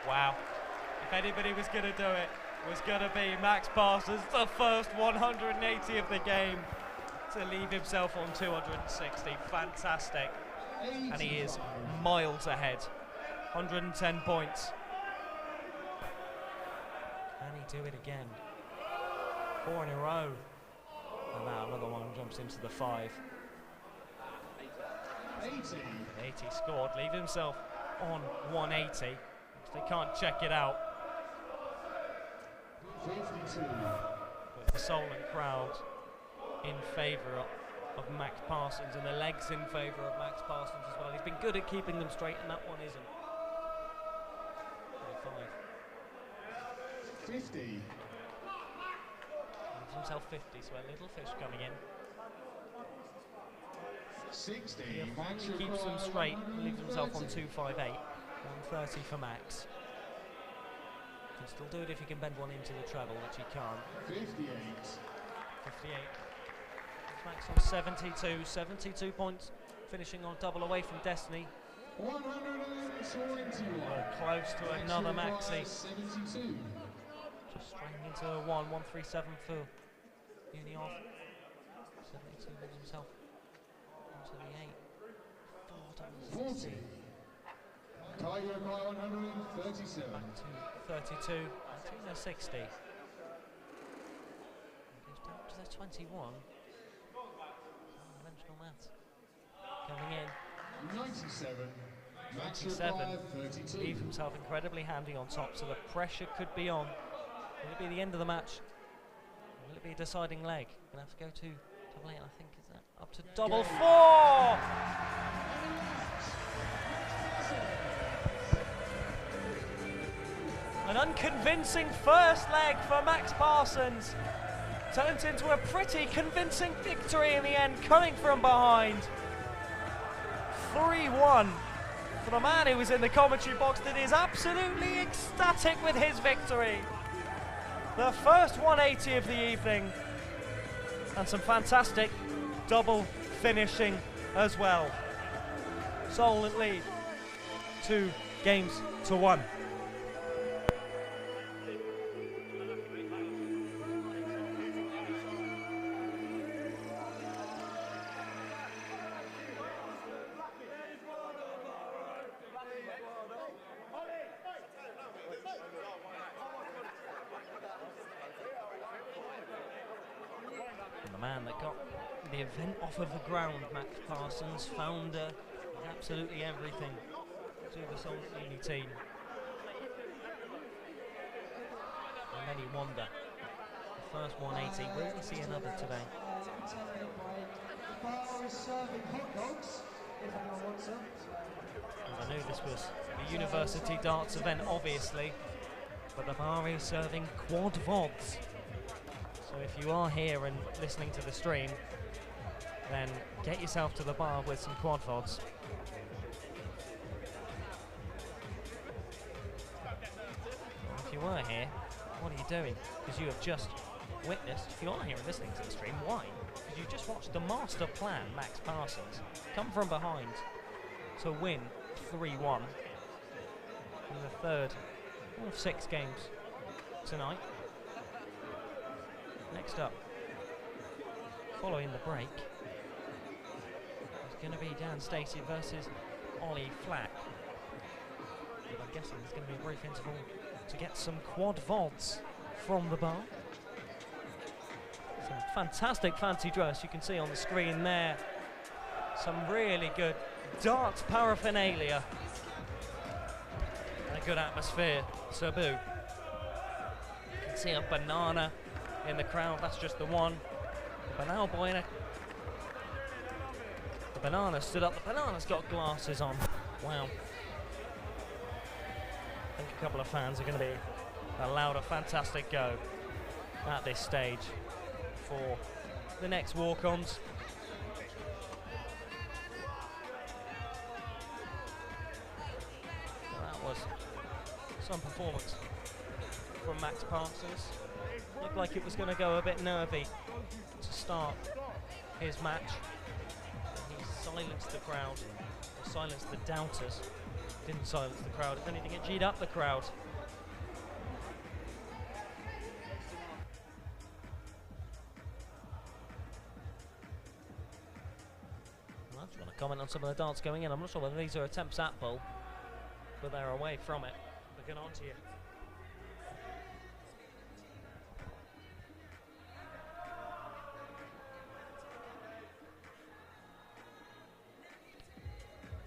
Wow, if anybody was going to do it, was going to be Max Parsons, the first 180 of the game to leave himself on 260. Fantastic. And he is miles ahead. 110 points. Can he do it again? 4 in a row. And now another one jumps into the 5. 80 scored, leave himself on 180. They can't check it out. 52. With the Solent crowd in favour of Max Parsons and the legs in favour of Max Parsons as well. He's been good at keeping them straight, and that one isn't. 50. Gives himself 50, so a little fish coming in. 60. He keeps them straight and leaves himself on 258. 130 for Max. Can still do it if he can bend one into the treble, which he can't. 58. 58. Max on 72 points, finishing on double away from Destiny. 121. Close to another Maxi. 72. Just straying into a 137 for Uni off. 72 moves himself onto the 8. 40. Tiger by 137. Back to 32. Martina 60. Goes down to the 21. Conventional maths. Coming in. 97. 97. Leaves himself incredibly handy on top, so the pressure could be on. Will it be the end of the match? Will it be a deciding leg? Gonna have to go to double 8, I think. Is that up to double 4? An unconvincing first leg for Max Parsons. Turns into a pretty convincing victory in the end, coming from behind. 3-1 for the man who was in the commentary box that is absolutely ecstatic with his victory. The first 180 of the evening, and some fantastic double finishing as well. Solent lead 2 games to 1. The man that got the event off of the ground, Max Parsons, founder of absolutely everything to the Solent Uni team. And many wonder, the first 180, will we see another today? And I knew this was a university darts event, obviously, but the bar is serving quad VODs. So if you are here and listening to the stream, then get yourself to the bar with some quad VODs. If you were here, what are you doing? Because you have just witnessed, if you are here and listening to the stream, why? Because you just watched the master plan, Max Parsons, come from behind to win 3-1 in the third of 6 games tonight. Next up, following the break, is going to be Dan Stacy versus Ollie Flack. But I'm guessing there's going to be a brief interval to get some quad VODs from the bar. Some fantastic fancy dress you can see on the screen there. Some really good darts paraphernalia. And a good atmosphere to boot. You can see a banana in the crowd, that's just the one. The banana boy in it. The banana stood up, the banana's got glasses on. Wow. I think a couple of fans are going to be allowed a fantastic go. at this stage for the next walk-ons. That was some performance from Max Parsons. Looked like it was going to go a bit nervy to start his match. He silenced the crowd, or silenced the doubters. Didn't silence the crowd, if anything, it G'd up the crowd. I just want to comment on some of the darts going in. I'm not sure whether these are attempts at bull, but they're away from it. They're going on to you.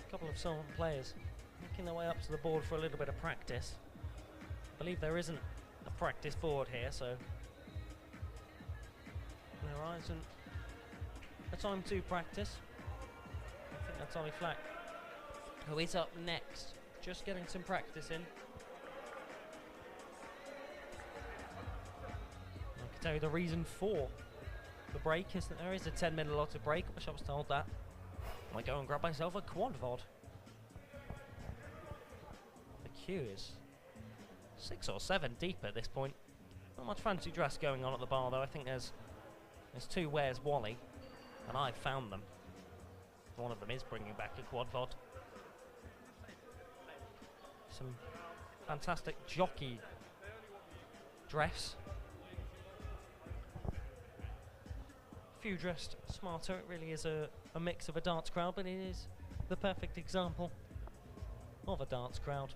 A couple of Solent players making their way up to the board for a little bit of practice. I believe there isn't a practice board here, so there isn't a time to practice. I think that's Ollie Flack, who is up next, just getting some practice in. I can tell you the reason for the break is that there is a 10-minute allotted break. I wish I was told that. I might go and grab myself a quad VOD. The queue is 6 or 7 deep at this point. Not much fancy dress going on at the bar though. I think there's 2 Where's Wally, and I've found them. One of them is bringing back a quad VOD. Some fantastic jockey dress. Few dressed smarter. It really is a mix of a darts crowd, but it is the perfect example of a darts crowd.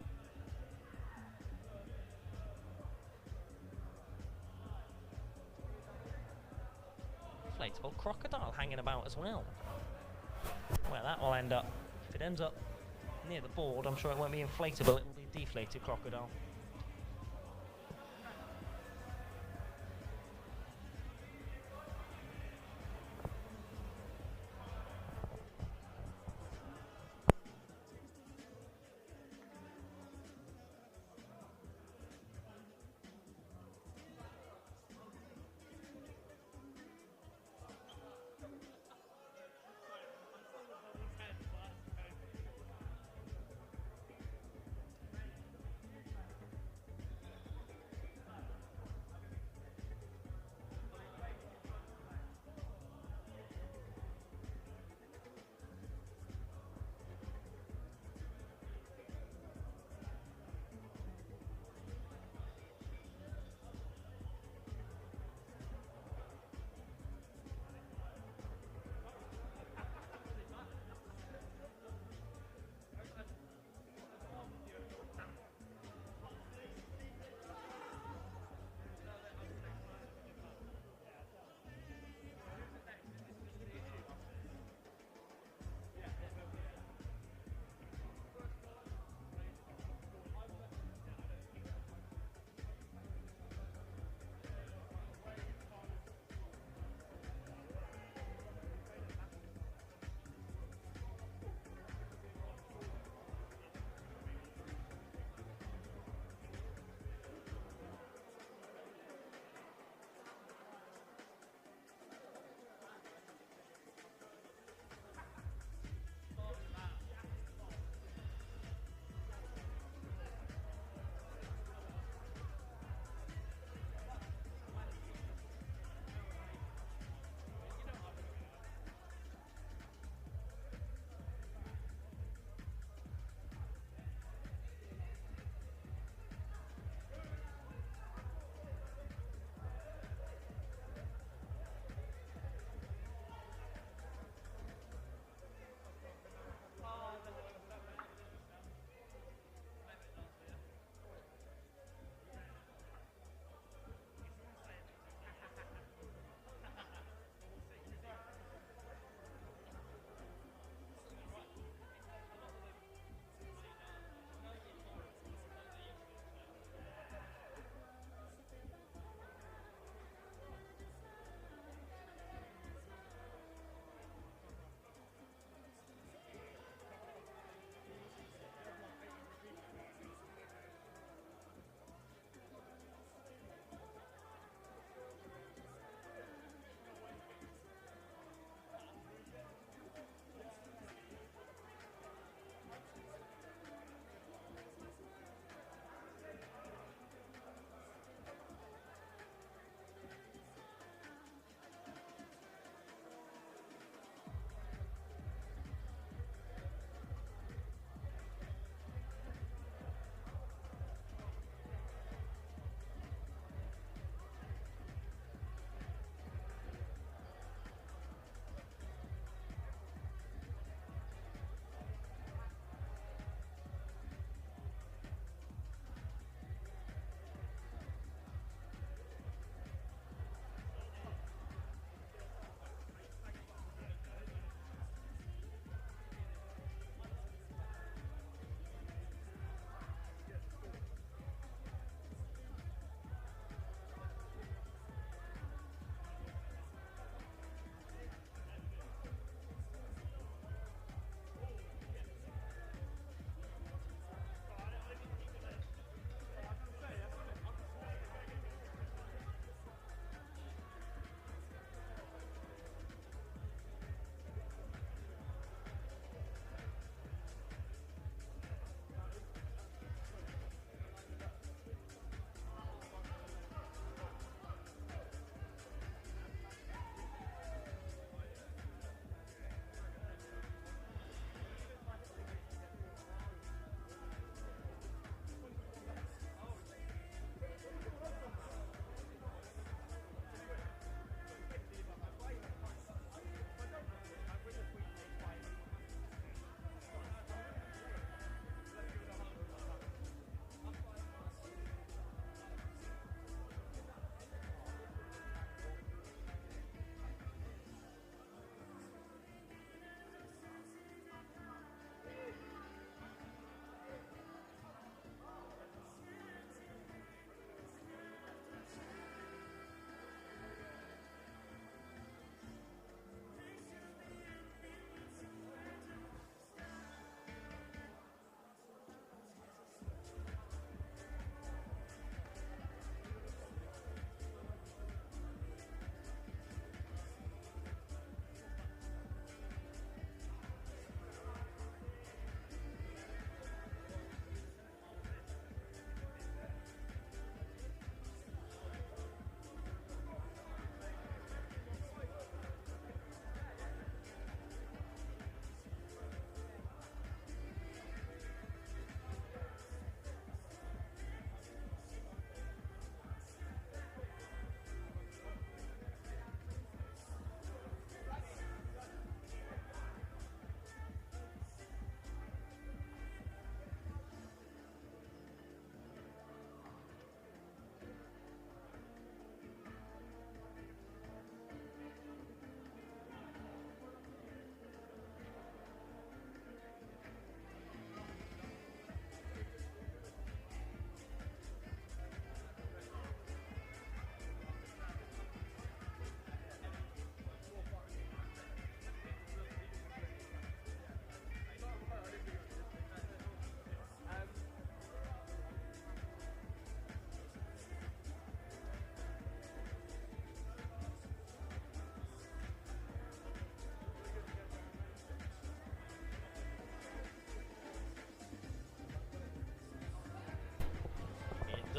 Inflatable crocodile hanging about as well. Where that will end up. If it ends up near the board, I'm sure it won't be inflatable, it will be deflated crocodile.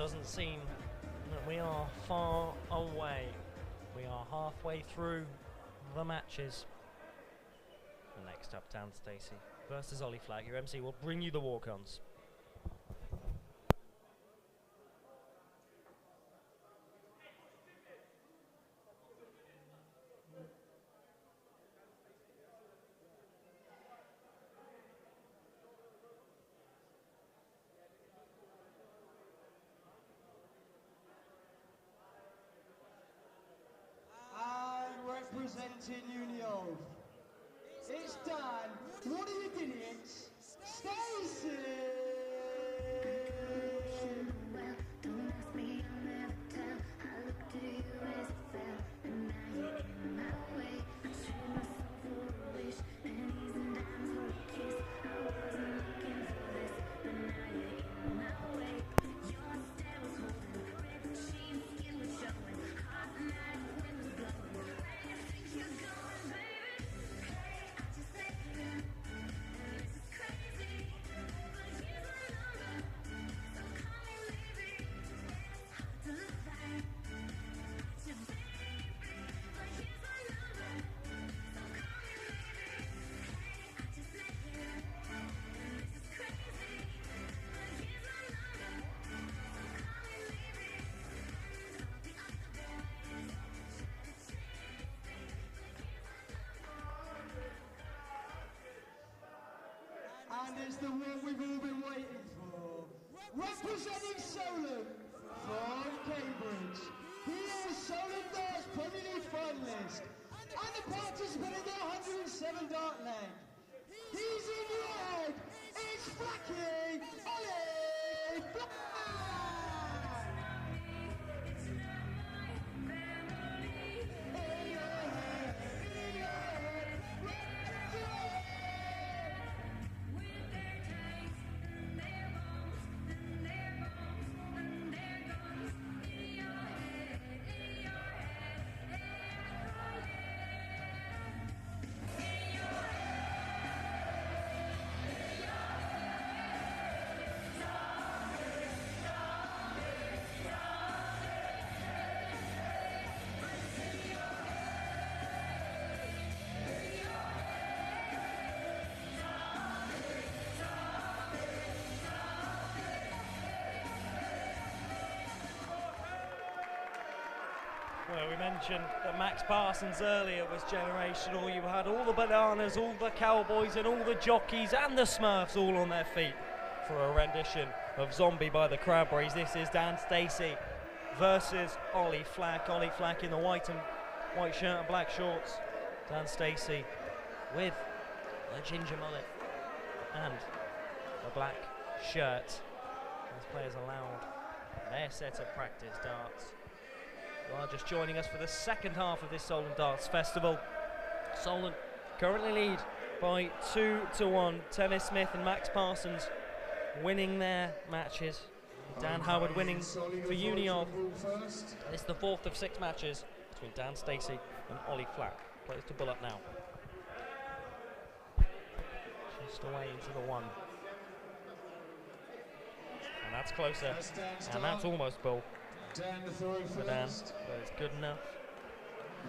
doesn't seem that we are far away. We are halfway through the matches. And next up, Dan Stacy versus Ollie Flack. Your MC will bring you the walk-ons. Representing Union, it's Dan. What are you idiots? Stacy! Well, don't ask me, I'll never tell. I looked at you as it fell, and now you're in my way. I traded my soul for a wish, pennies and dimes for a kiss. I wasn't looking for this, but now you're in my way. Your stare was holding, red jeans, skin was showing, hot night, wind was blowing. Where you think you're going, baby? Hey, I just met you, and this is crazy, but here's my number, so call me maybe. It's hard to look like it's your baby, but here's my number, so call me maybe. Hey, I just met you, and this is crazy, but here's my number, so call me maybe. And all the other boys try to chase me, but here's my number. And it's the one we've all been waiting for. Representing Solent from Cambridge, he is Solent Darts Premier League finalist and a participant in the 107 dart leg. He's in your head. It's Flacky Ollie Flack! It's not my family. In your head, in your head, in your head. With their tanks and their bombs and their bombs and their guns in your head, in your head, oh yeah. In your Well, we mentioned that Max Parsons earlier was generational. You had all the bananas, all the cowboys and all the jockeys and the Smurfs all on their feet for a rendition of Zombie by the Cranberries. This is Dan Stacy versus Ollie Flack. Ollie Flack in the white shirt and black shorts. Dan Stacy with a ginger mullet and a black shirt. As players allowed their set of practice darts. You are just joining us for the second half of this Solent Darts Festival. Solent currently lead by 2-1. Tennis Smith and Max Parsons winning their matches. Dan Howard winning for Union. It's the fourth of 6 matches between Dan Stacy and Ollie Flack. Players to bull up now. Just away into the one. And that's closer. And that's almost bull. Dan the throw For Dan, first. but it's good enough.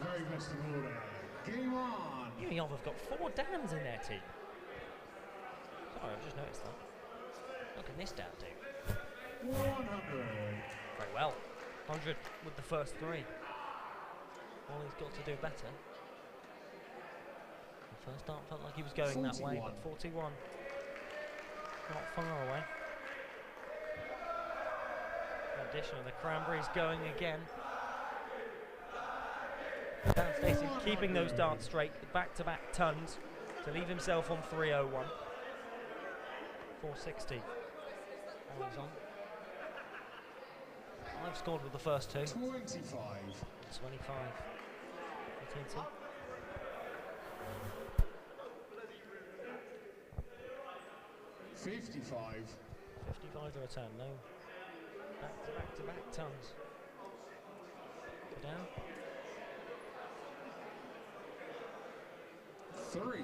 Very best of order. Game on. Union have got 4 Dans in their team. Sorry, I've just noticed that. Look at this Dan do. 100. Very well. 100 with the first 3. Ollie's got to do better. The first dart felt like he was going that way, but 41. Not far away. Addition of the Cranberries going again. Dan Stacy keeping those darts straight, back-to-back tons to leave himself on 301. 460. And he's on. I've scored with the first 2. 25. 25. For TNT. $55. 55 the return, no. Back-to-back tons. Go down. 3.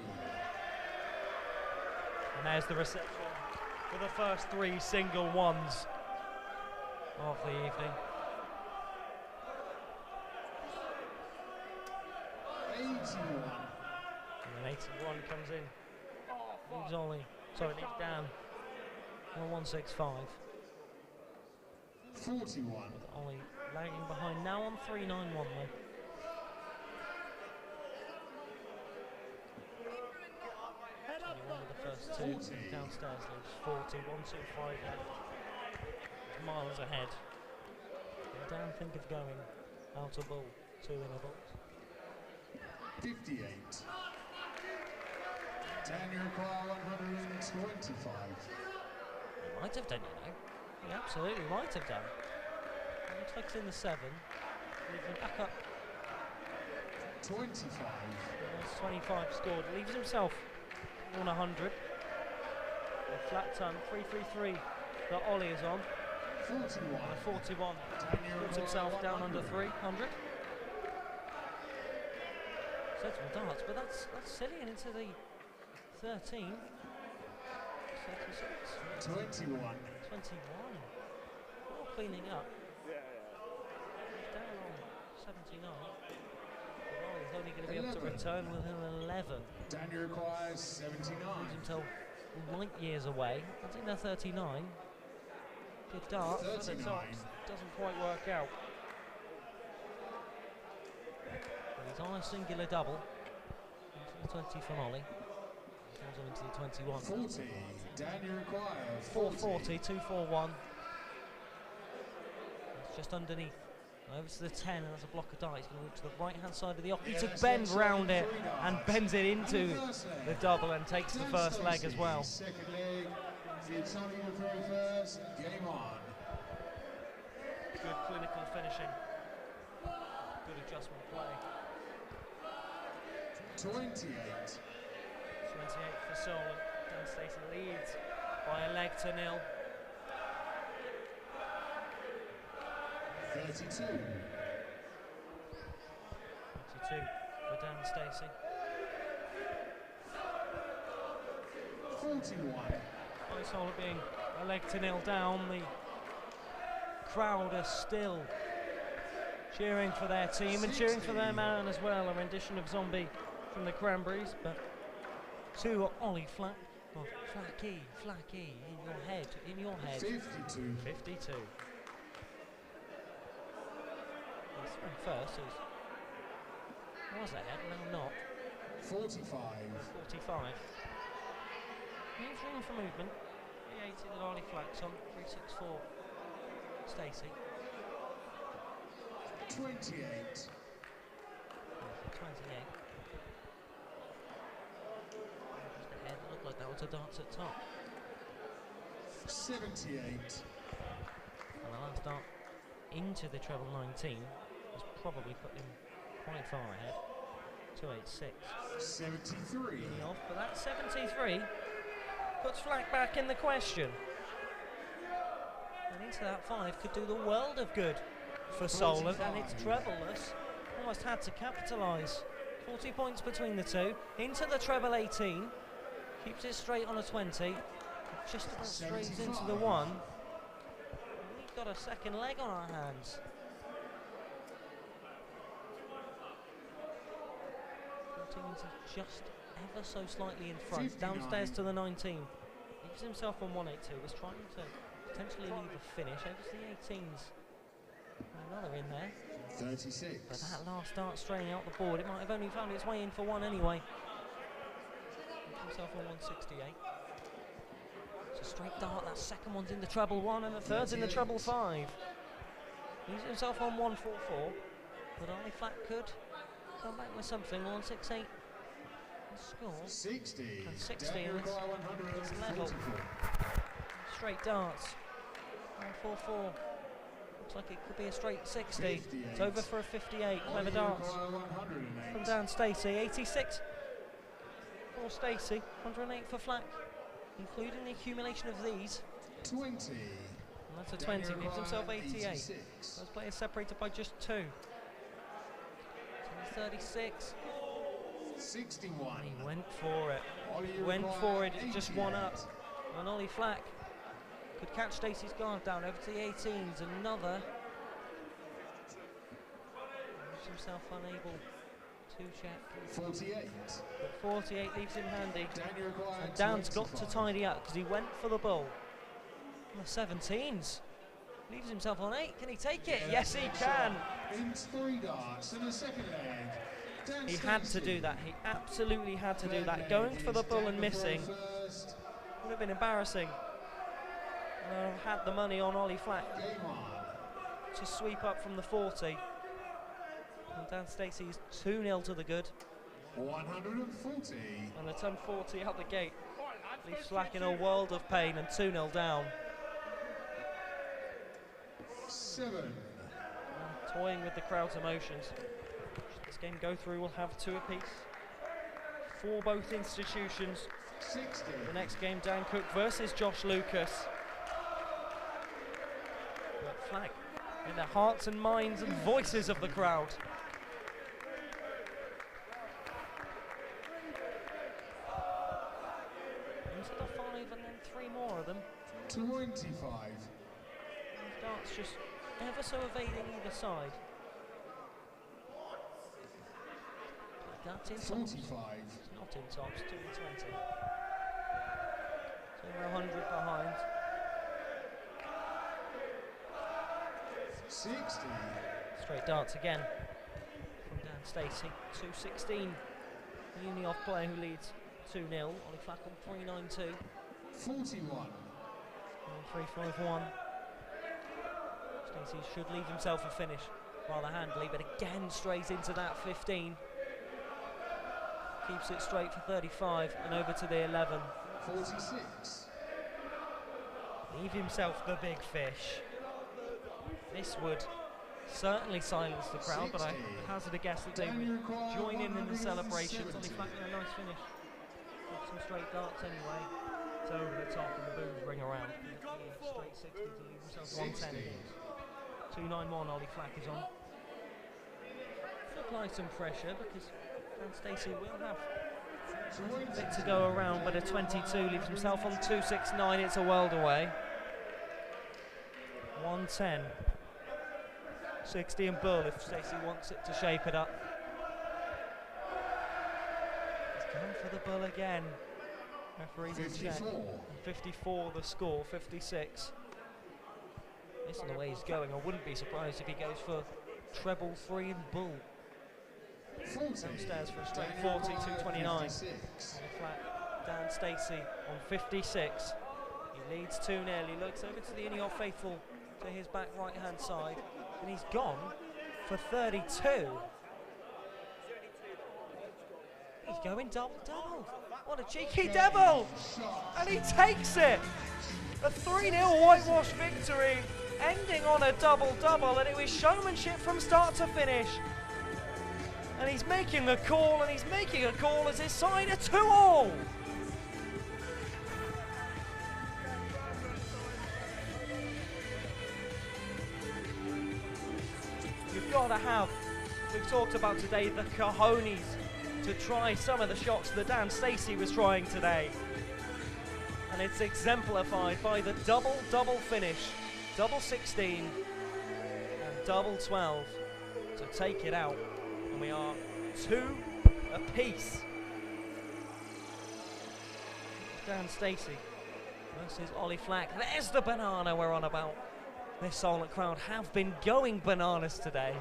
And there's the reception for the first 3 single ones. of the evening. 81. And then 81 comes in. Leaves Ollie. Sorry, leaves Dan. 165. 41. With Ollie lagging behind now on 391 though. With the first two 40. downstairs leaves 40, 125 left. It's miles ahead. And Dan think of going out of ball, 2 in a box. 58. Dan, you require 125. He might have done, you know. He absolutely might have done. It looks like it's in the 7. Leaves him back up. 25. There's 25 scored. Leaves himself on 100. A flat ton, 333 that Ollie is on. 41. And a 41. Dan, you Puts require himself down under 100. 300. Sensible darts, but that's silly and into the 13. 36. 21. 21. All cleaning up. He's down on 79. Well, he's only going to be able to 11. return with an 11. Dan, you require Leaves 79. himself light years away. I think they're 39. Good dart, but it 39. doesn't quite work out. But he's on a singular double. Into the 20 from Ollie. Comes on into the 21. 40. Dan, you require 440, 241. It's just underneath. Over to the 10, and that's a block of dart. He's going to move to the right hand side of the off. He Yes, to bend yes, round it 3 darts. and bends it into And the first leg. the double and takes the first leg as well. Second leg. It's on the very first. Game on. Good clinical finishing. Good adjustment play. 28. 28 for Solent. Dan Stacy leads by a leg to 0. 32. 22 for Dan Stacy. 41. By Solent being a leg to 0 down, the crowd are still cheering for their team and cheering for their man as well. A rendition of Zombie from the Cranberries, but to Ollie Flack. Oh, Flacky, in your head, 52. 52. He's thrown first, so he was ahead, now not. 45. 45. Leaves room for movement. 380 that Ollie Flack's on, 364 Stacy. 28. 28. Just ahead, it looked like that was a dart at top. 78. And the last dart into the treble 19 has probably put him quite far ahead. 286. 73. Off, but that 73 puts Flack back in the question. And into that 5 could do the world of good for Solent, and it's trebleless. Almost had to capitalise. 40 points between the two. Into the treble 18. Keeps it straight on a 20. Just about strays into the 1. We've got a second leg on our hands. Is just ever so slightly in front, 59. downstairs to the 19. Leaves himself on 182. Was trying to potentially leave a finish. Over to the 18s. Another in there. 36. But that last dart straying out the board, it might have only found its way in for 1 anyway. Leaves himself on 168. It's a straight dart. That second one's in the treble 1 and the third's in the treble 5. Leaves himself on 144. But Ollie Flack could come back with something. 168 score. 60. And 60, Dan, and require it's level. 144. Straight darts. 144. Looks like it could be a straight 60. 58. It's over for a 58. Clever Ollie darts require 108. from Dan Stacy. 86 for Stacy. 108 for Flack, including the accumulation of these. 20. And that's a Dan, 20. Gives himself require 88. 86. Those players separated by just 2. 36. 61. He went for it. Ollie Went require for it. It just one 88. up. And Ollie Flack Could catch Stacy's guard down over to the 18s. Another. Leaves himself unable to check. 48. But 48 leaves him handy. Dan required And Dan's got to 25. tidy up because he went for the bull. On the 17s. Leaves himself on 8. Can he take it? Yes, he can. In 3 darts in the second leg. Dan He had to Stacy. do that. He absolutely had to do that. Going for the bull and missing First, would have been embarrassing. And I've had the money on Ollie Flack game on. to sweep up from the 40. And Dan Stacy's 2-0 to the good. 140. And the 10-40 out the gate leaves Flack in a world of pain and 2-0 down. 7. Toying with the crowd's emotions. Should this game go through, we'll have 2 apiece for both institutions. 60. The next game, Dan Cook versus Josh Lucas. But Flack in the hearts and minds and voices of the crowd. Into the 5 and then 3 more of them. 25. Darts just ever so evading either side. That's in tops. 45. It's not in tops, 2 and 20. So we're 100 behind. 60. Straight darts again from Dan Stacy. 2-16. The Uni-off player who leads 2-0. Ollie Flack on 3-9-2. 41. 3-5-1. Stacy should leave himself a finish rather handily, but again strays into that 15. Keeps it straight for 35 and over to the 11. 46. Leave himself the big fish. This would certainly silence the crowd, but I hazard a guess that they would join in the celebrations. Ollie Flack with a nice finish. Got some straight darts anyway. It's over the top and the boos ring around. Straight 60 to leave himself 110. 291 Ollie Flack is on. Apply some pressure because Dan Stacy will have a bit to go around, but a 22 leaves himself on 269. It's a world away. 110. 60 and bull if Stacy wants it to shape it up. He's going for the bull again. Referee's in check. 54. 54 the score, 56. Based on the way he's going, I wouldn't be surprised if he goes for treble 3 and bull. 40. Downstairs for a straight 40, 229. 56. Flat, Dan Stacy on 56. He leads 2-0. He looks over to the Uni-off faithful to his back right-hand side, and he's gone for 32. He's going double-double. What a cheeky devil! And he takes it! A 3-0 whitewash victory, ending on a double-double, and it was showmanship from start to finish. And he's making the call, and he's making a call as his side are 2-all. You've got to have, we've talked about today, the cojones to try some of the shots that Dan Stacy was trying today. And it's exemplified by the double-double finish, double 16 and double 12 to take it out. And we are 2 apiece. Dan Stacy versus Ollie Flack. There's the banana we're on about. This Solent crowd have been going bananas today.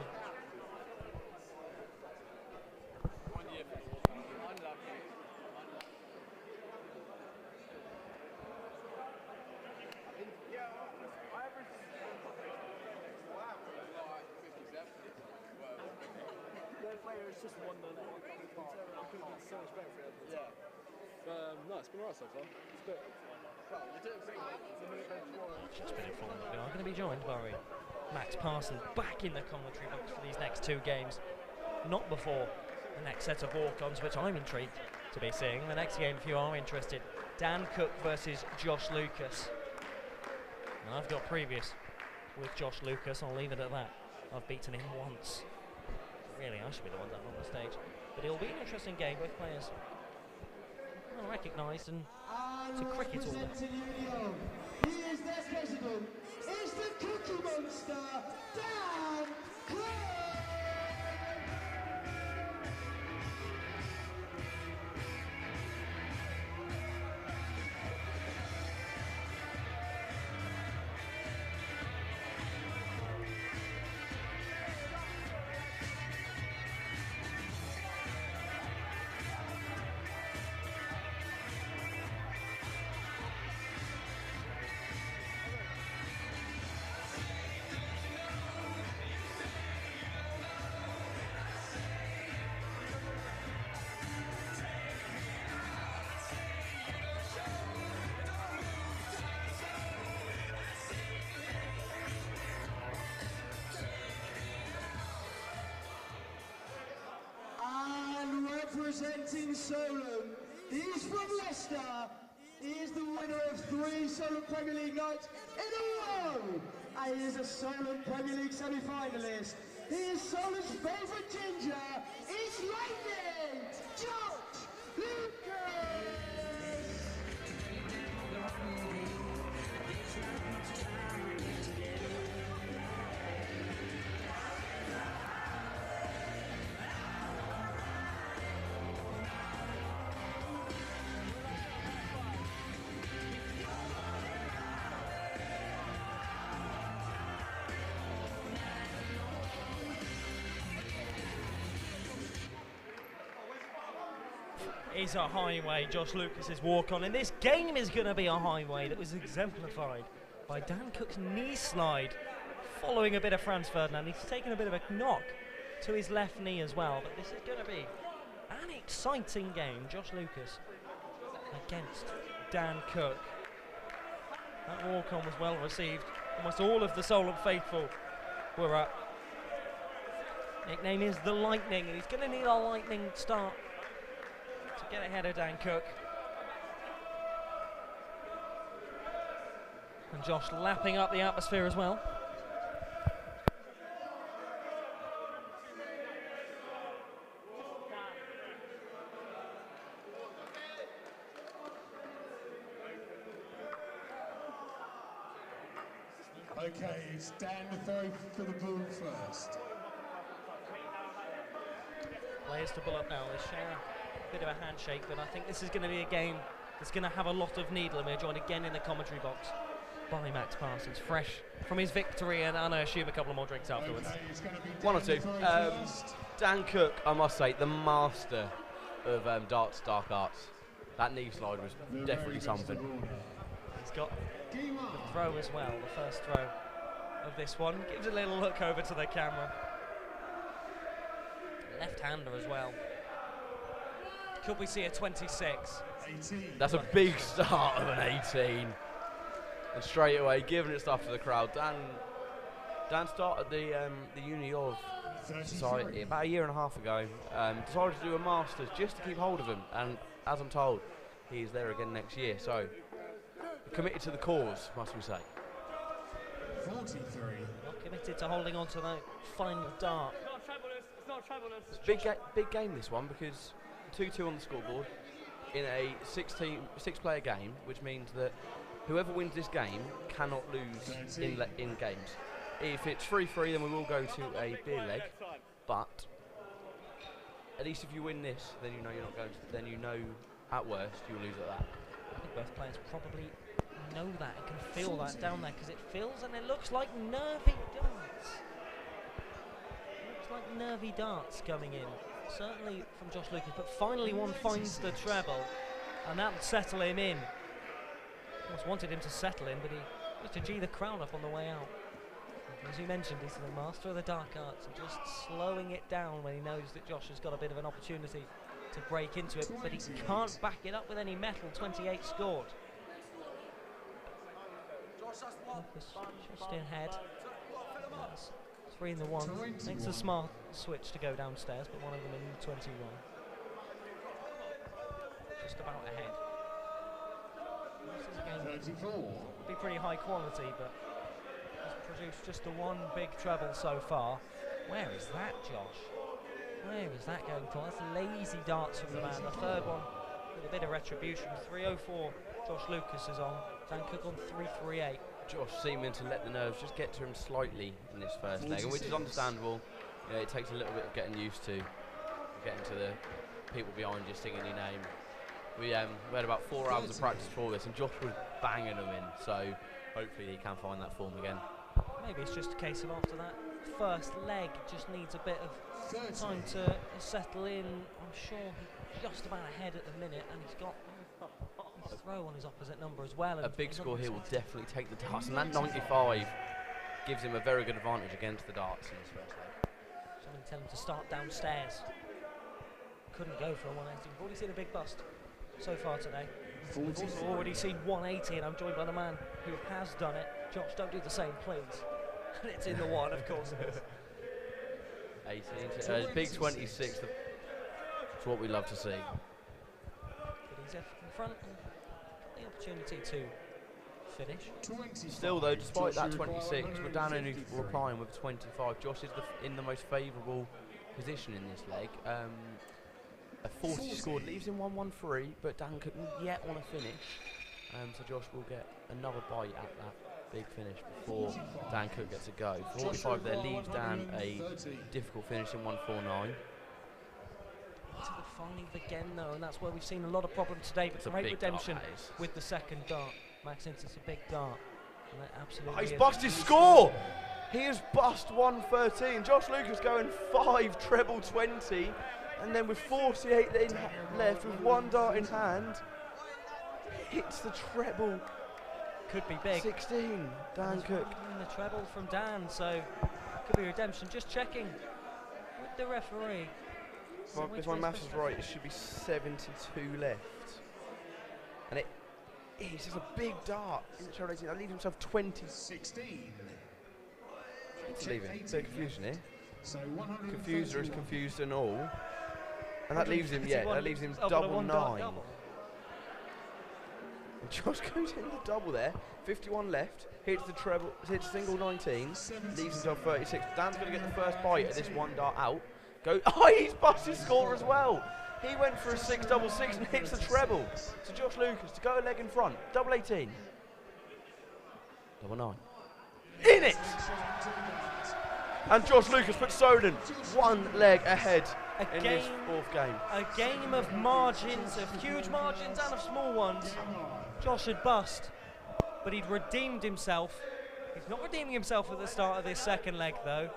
It's just one that could have been so much better for it. Yeah. No, it's been alright so far. It's good. Well, you're doing pretty well. Just been informed that we are going to be joined by Max Parsons back in the commentary box for these next 2 games. Not before the next set of walk-ons, which I'm intrigued to be seeing. The next game, if you are interested, Dan Cook versus Josh Lucas. And I've got previous with Josh Lucas, I'll leave it at that. I've beaten him once. Really, I should be the one up on the stage. But it'll be an interesting game. Both players well recognised, and it's a cricket all that. He is their president. Is the Cookie Monster, Dan Cook. Representing Solent, he's from Leicester. He is the winner of 3 Solent Premier League nights in a row. And he is a Solent Premier League semi-finalist. He is Solent's favourite ginger. It's Lightning, George Lucas. Is a highway, Josh Lucas's walk-on, and this game is going to be a highway that was exemplified by Dan Cook's knee slide following a bit of Franz Ferdinand. He's taken a bit of a knock to his left knee as well, but this is going to be an exciting game. Josh Lucas against Dan Cook. That walk-on was well received. Almost all of the Solent faithful were up. Nickname is the Lightning, and he's going to need a lightning start to get ahead of Dan Cook. And Josh lapping up the atmosphere as well. Okay, it's Dan to throw for the ball first. Players to pull up now. They share a bit of a handshake, but I think this is going to be a game that's going to have a lot of needle, and we're joined again in the commentary box by Max Parsons, fresh from his victory, and I assume a couple of more drinks afterwards. Okay, it's going to be One or two. first. Dan Cook, I must say, the master of darts, dark arts. That knee slide was definitely something. He's got the throw as well, the first throw of this one. Gives a little look over to the camera. Left-hander as well. Could we see a 26? 18. That's a big start of an 18. And straight away, giving it stuff to the crowd. Dan started the uni of society about a year and a half ago. Decided to do a Masters just to keep hold of him. And as I'm told, he's there again next year. So, committed to the cause, must we say. 43. Not committed to holding on to that final dart. It's big game, this one, because 2-2 on the scoreboard in a six-player game, which means that whoever wins this game cannot lose in games. If it's 3-3, then we will go to a beer leg, but at least if you win this, then you know you're not going to, then you know at worst you'll lose at that. I think both players probably know that and can feel that down there, because it feels and it looks like nervy darts. Looks like nervy darts coming in, certainly from Josh Lucas, but finally one finds the treble, and that'll settle him in. Almost wanted him to settle in, but he just to G the crowd up on the way out. As you mentioned, he's the master of the dark arts, and just slowing it down when he knows that Josh has got a bit of an opportunity to break into it, but he can't back it up with any metal. 28 scored. Lucas just in head. That's 3 in the 1. Makes a smart switch to go downstairs, but one of them in 21. Just about ahead. This is a game 34. be pretty high quality, but has produced just the one big treble so far. Where is that, Josh? Where is that going for? That's lazy darts from the man. The third one with a bit of retribution. 3:04, Josh Lucas is on. Dan Cook on 3:38. Josh seeming to let the nerves just get to him slightly in this first leg, which is understandable. You know, it takes a little bit of getting used to, getting to the people behind you singing your name. We had about 4 hours of practice for this, and Josh was banging them in, so hopefully he can find that form again. Maybe it's just a case of after that first leg, just needs a bit of time to settle in. I'm sure he's just about ahead at the minute, and he's got his throw on his opposite number as well. A big score here will definitely take the darts, and that 95 gives him a very good advantage against the darts in this first leg. Someone tell him to start downstairs. Couldn't go for a 180. We've already seen a big bust so far today. We've also already seen 180, and I'm joined by the man who has done it. Josh, don't do the same, please. And it's in the one, of course it is. 18, big 26. That's what we love to see. But he's in front and got the opportunity to finish. Still, though, despite that 26, we're down only replying with 25. Josh is in the most favourable position in this leg. A 40 scored leaves him 1-1-3, but Dan couldn't yet want to finish. So Josh will get another bite at that big finish before Dan Cook gets a go. 45 there leaves Dan a difficult finish in 149. To the 5 again though, and that's where we've seen a lot of problems today, but great redemption with the second dart. Max Ince, it's a big dart. And that absolutely he's bust his score! He has bust 113. Josh Lucas going 5 treble 20, and then with 48 left with 1 dart in hand, hits the treble. Could be big. 16, Dan Cook. And the treble from Dan, so could be redemption. Just checking with the referee. Well, if my maths is right, it should be 72 left. And it's just a big dart. That leaves himself 20. 16. Leaving. Bit of confusion here. So Confuser is confused and all. And that leaves him, that leaves him double 9. And Josh goes in the double there, 51 left, hits the treble, hits single 19, leaves himself 36. Dan's going to get the first bite at this 1 dart out. He's busted his score as well. He went for a 6-double-6 and hits the treble. So Josh Lucas to go a leg in front, double 18. Double 9. In it! And Josh Lucas puts Solent 1 leg ahead in this 4th game. A game of margins, of huge margins and of small ones. Josh had bust, but he'd redeemed himself. He's not redeeming himself at the start of this 2nd leg though.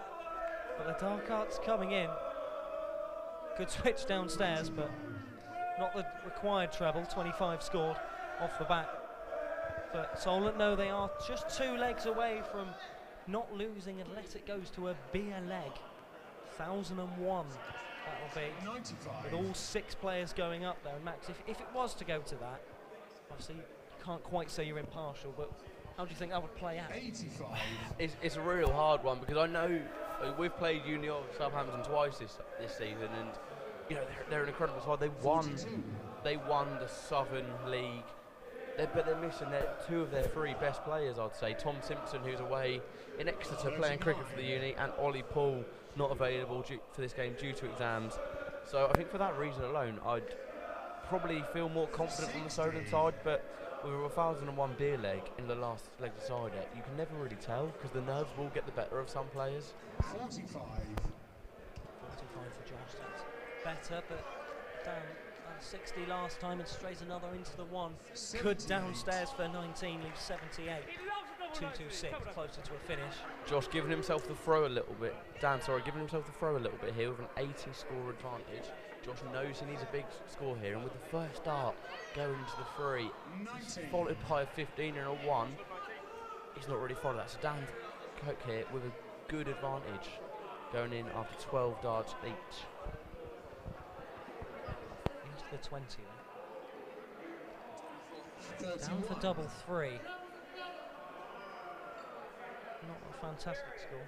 But the dark art's coming in. Good switch downstairs, but not the required treble. 25 scored off the bat. But Solent know they are just 2 legs away from not losing unless it goes to a beer leg. 1001. That'll be 95. with all 6 players going up there. And Max, if it was to go to that, obviously you can't quite say you're impartial, but how do you think that would play out? 85. It's a real hard one because I know we've played Junior Southampton twice this season, and you know they're an incredible side. They won the Southern League, but they're missing 2 of their 3 best players, I'd say. Tom Simpson, who's away in Exeter playing cricket for the uni, and Ollie Paul not available for this game due to exams. So I think for that reason alone, I'd probably feel more confident on the Solent side, but with a 1001 beer leg in the last leg decider, you can never really tell because the nerves will get the better of some players. 45. 45 for Josh, that's better, but down 60 last time and straight another into the 1. Good downstairs for 19, leaves 78. 226, closer to a finish. Josh giving himself the throw a little bit. Giving himself the throw a little bit here with an 80 score advantage. Josh knows he needs a big score here, and with the first dart going to the 3, followed by a 15 and a 1, he's not really followed that. So Dan Cook here with a good advantage, going in after 12 darts each. Into the 20 then. Down for double 3. Not a fantastic score.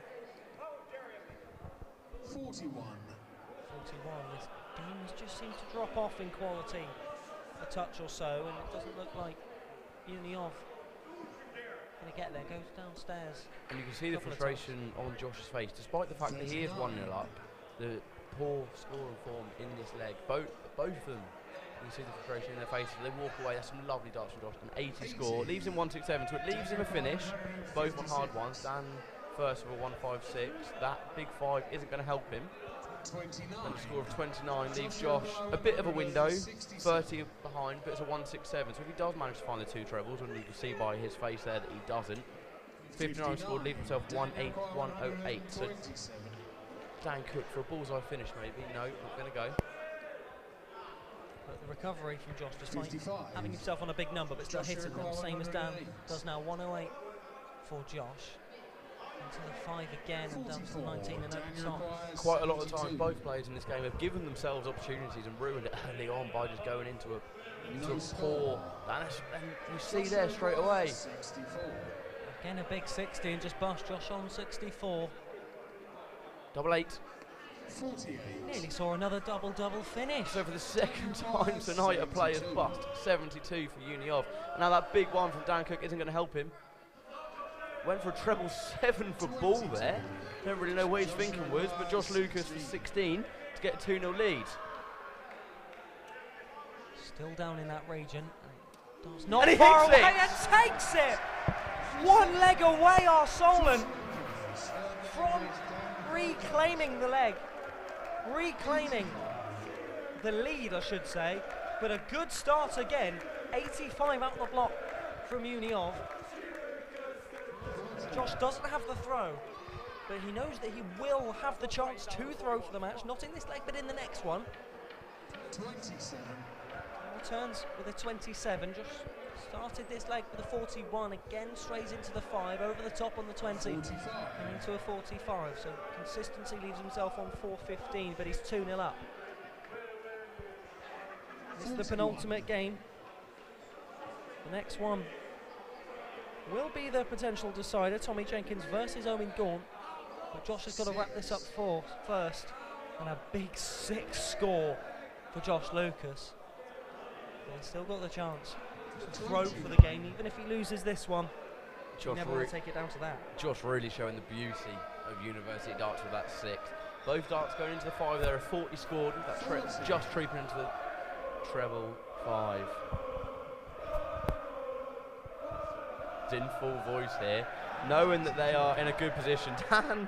41. 41. This game just seems to drop off in quality a touch or so, and it doesn't look like Uniof going to get there. Goes downstairs. And you can see the frustration on Josh's face, despite the fact that he is 1-0 up. The poor scoring form in this leg. Both of them You see the frustration in their faces. They walk away. That's some lovely darts from Josh. An 80 score. Leaves him 167, so it leaves him a finish. Both on hard ones. Dan first of all 156. That big 5 isn't going to help him. And a score of 29 leaves Josh a bit of a window. 30 behind, but it's a 167. So if he does manage to find the 2 trebles, and you can see by his face there that he doesn't. 59 scored, leave himself 108. So Dan Cook for a bullseye finish maybe. No, not going to go. But the recovery from Josh, despite having himself on a big number, but still hitting them, same as Dan does now. 108 for Josh. Into the 5 again, and down to 19 and open top. Quite a lot of the time, both players in this game have given themselves opportunities and ruined it early on by just going into a poor. And you see there straight away. Again, a big 60 and just bust Josh on 64. Double 8. Nearly saw another double finish. So for the second time tonight, a player's bust. 72 for Uni of. And now that big one from Dan Cook isn't going to help him. Went for a treble 7 for ball there. Don't really know what his thinking was, but Josh Lucas for 16 to get a 2-0 lead. Still down in that region. Does not far away and takes it. One leg away are Solent from reclaiming the leg. Reclaiming the lead, I should say. But a good start again. 85 out the block from Uni of. Josh doesn't have the throw, but he knows that he will have the chance to throw for the match, not in this leg, but in the next one. 27. Returns with a 27. Josh started this leg with a 41, again strays into the 5, over the top on the 20, and into a 45. So consistency leaves himself on 415, but he's 2-0 up. This is the penultimate game. The next one will be the potential decider. Tommy Jenkins versus Owen Gaunt. But Josh has got to wrap this up first. And a big 6 score for Josh Lucas. But he's still got the chance to throw for the game, even if he loses this one. He never will take it down to that. Josh really showing the beauty of University darts with that 6. Both darts going into the 5 there, a 40 scored. That just creeping into the treble 5. In full voice here, knowing that they are in a good position. Dan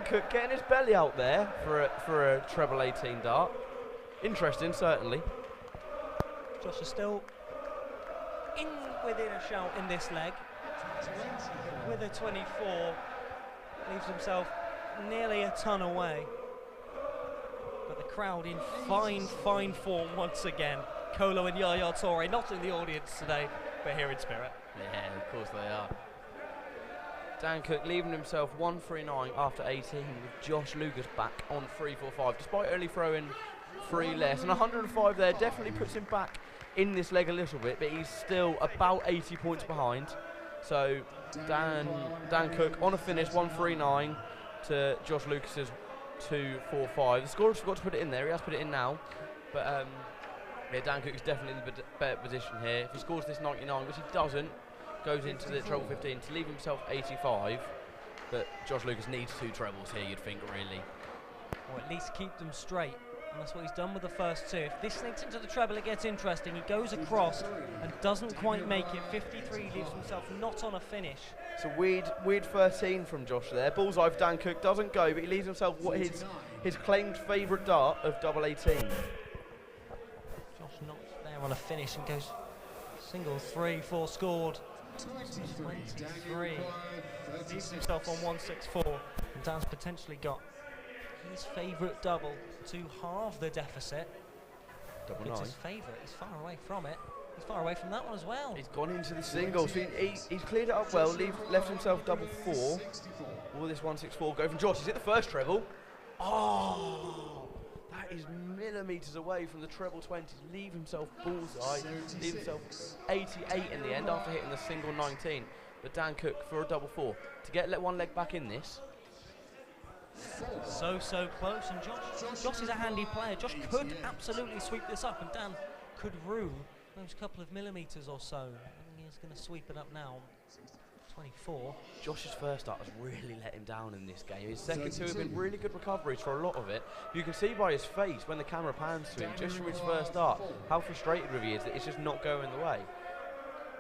Cook getting his belly out there for a treble 18 dart. Interesting, certainly. Josh is still within a shout in this leg. With a 24, leaves himself nearly a ton away. But the crowd in fine form once again. Colo and Yaya Torre not in the audience today, but here in spirit. Yeah, of course they are. Dan Cook leaving himself 139 after 18 with Josh Lucas back on 345, despite only throwing 3 less. And 105 there definitely puts him back in this leg a little bit, but he's still about 80 points behind. So Dan Cook on a finish, 139 to Josh Lucas's 245. The scorer forgot to put it in there. He has put it in now, but yeah, Dan Cook is definitely in the better position here. If he scores this 99, which he doesn't, goes into the treble 15 to leave himself 85. But Josh Lucas needs 2 trebles here, you'd think, really. Or at least keep them straight. And that's what he's done with the first 2. If this sneaks into the treble, it gets interesting. He goes across and doesn't quite make it. 53 leaves himself not on a finish. It's a weird 13 from Josh there. Bullseye for Dan Cook doesn't go, but he leaves himself his claimed favourite dart of double 18. Josh not there on a finish and goes single 3, 4 scored. 23. Leaves himself on 164. And Dan's potentially got his favourite double to halve the deficit. Double it's 9. his favourite. He's far away from it. He's far away from that one as well. He's gone into the singles. He's cleared it up well. Left himself double 4. Will this 164 go from Josh? He's hit the first treble. Oh, that is millimetres away from the treble 20s. Leave himself bullseye. Leave himself 88 in the end after hitting the single 19. But Dan Cook for a double 4 to get one leg back in this. So close, and Josh is a handy player. Josh could absolutely sweep this up, and Dan could rue those couple of millimetres or so. I think he's going to sweep it up now. 24. Josh's first start has really let him down in this game. His second two have been really good recoveries for a lot of it. You can see by his face when the camera pans to him, just from his first start, how frustrated with he is that it's just not going the way.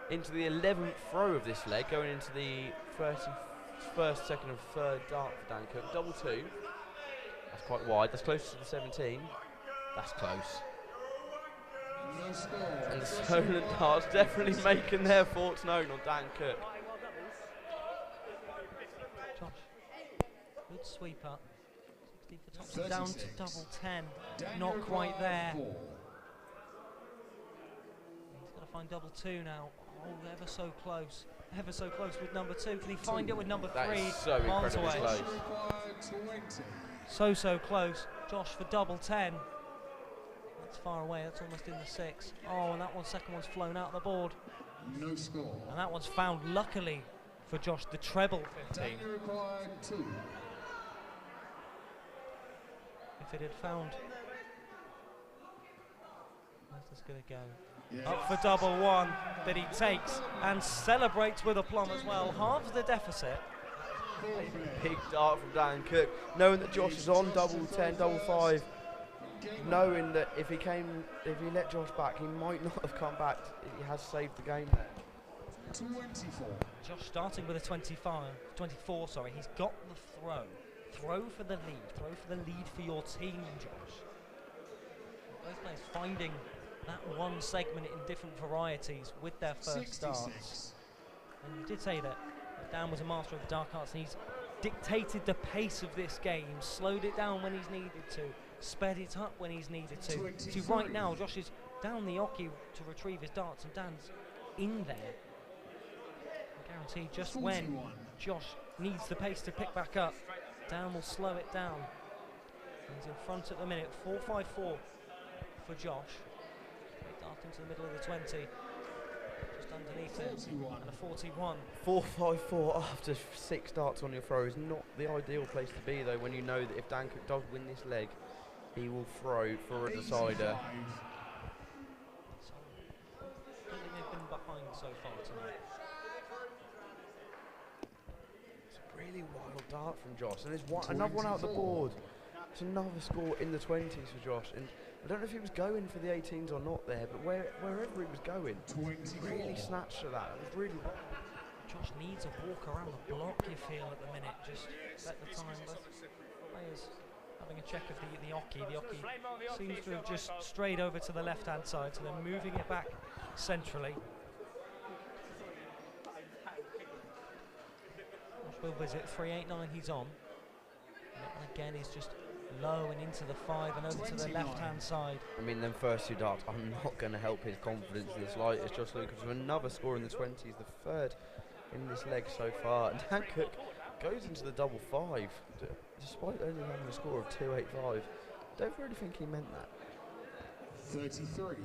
Into the 11th throw of this leg, going into the 31st, second and third dart for Dan Cook. Double two. That's quite wide. That's close to the 17. That's close. And the Solent darts definitely making their thoughts known on Dan Cook. Josh, good sweep up. 60 for top, down to double 10. Not quite there. He's got to find double two now. Oh, ever so close. Ever so close with number two. Can he find it with number three? That is so incredibly close. So close. Josh for double 10. That's far away. That's almost in the 6. Oh, and that second one's flown out the board. No score. And that one's found, luckily for Josh, the treble 15. If it had found, where's this going to go? Up for double one that he takes and celebrates with aplomb as well. Halves the deficit. Big dart from Dan Cook, knowing that Josh is on double 10, double 5, knowing that if he let Josh back, he might not have come back. He has saved the game there. 24. Josh starting with a 24, sorry. He's got the throw. Throw for the lead. Throw for the lead for your team, Josh. Both players finding that one segment in different varieties with their first starts. And you did say that Dan was a master of the dark arts, and he's dictated the pace of this game, slowed it down when he's needed to, sped it up when he's needed to. So right now, Josh is down the oki to retrieve his darts, and Dan's in there. I guarantee just 41. When Josh needs the pace to pick back up, Dan will slow it down. He's in front at the minute, 4-5-4 for Josh. Dart into the middle of the 20, just underneath it, and a 41. 4-5-4 after 6 darts on your throw is not the ideal place to be, though, when you know that if Dan Cook does win this leg, he will throw for a decider. So, I don't think they've been behind so far tonight. It's a really wild dart from Josh, and there's another one out the board. It's another score in the 20s for Josh, and I don't know if he was going for the 18s or not there, but wherever he was going, he really snatched at that. It was really well. Josh needs a walk around the block, you feel, at the minute. Just at the time, but players having a check of the oki. The oki seems to have just strayed over to the left-hand side, so they're moving it back centrally. Josh will visit 389. He's on, and again he's just low and into the 5 and over to the left-hand side. I mean, them first 2 darts are not going to help his confidence in the slightest. Josh Lucas with another score in the 20s, the third in this leg so far. And Dan Cook goes into the double 5, despite only having a score of 285. Don't really think he meant that. 33.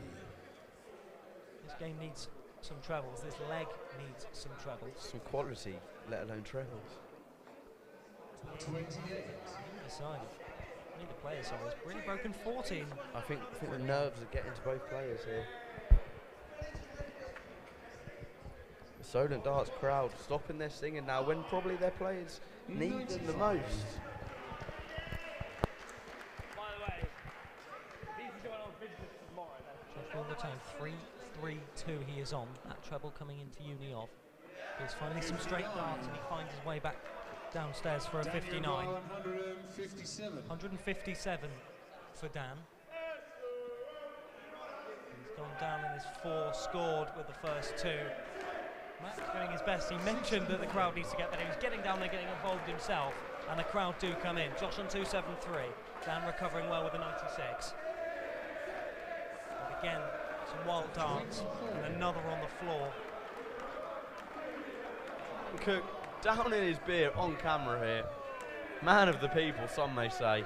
This game needs some trebles. This leg needs some trebles. Some quality, let alone trebles. 28. Decided. Need the players, so it's really broken 14. I think the nerves are getting to both players here. The Solent darts crowd stopping their singing now when probably their players need them the most. By the way, these are going on business tomorrow. Josh will return 3-3-2. He is on. That treble coming into uni off. He's finding some straight darts, and he finds his way back downstairs for a 59. 157 for Dan. He's gone down in his 4, scored with the first 2. Matt's doing his best. He mentioned that the crowd needs to get there. He was getting down there, getting involved himself, and the crowd do come in. Josh on 273. Dan recovering well with a 96. And again, some wild darts, and another on the floor. Cook down in his beer on camera here. Man of the people, some may say.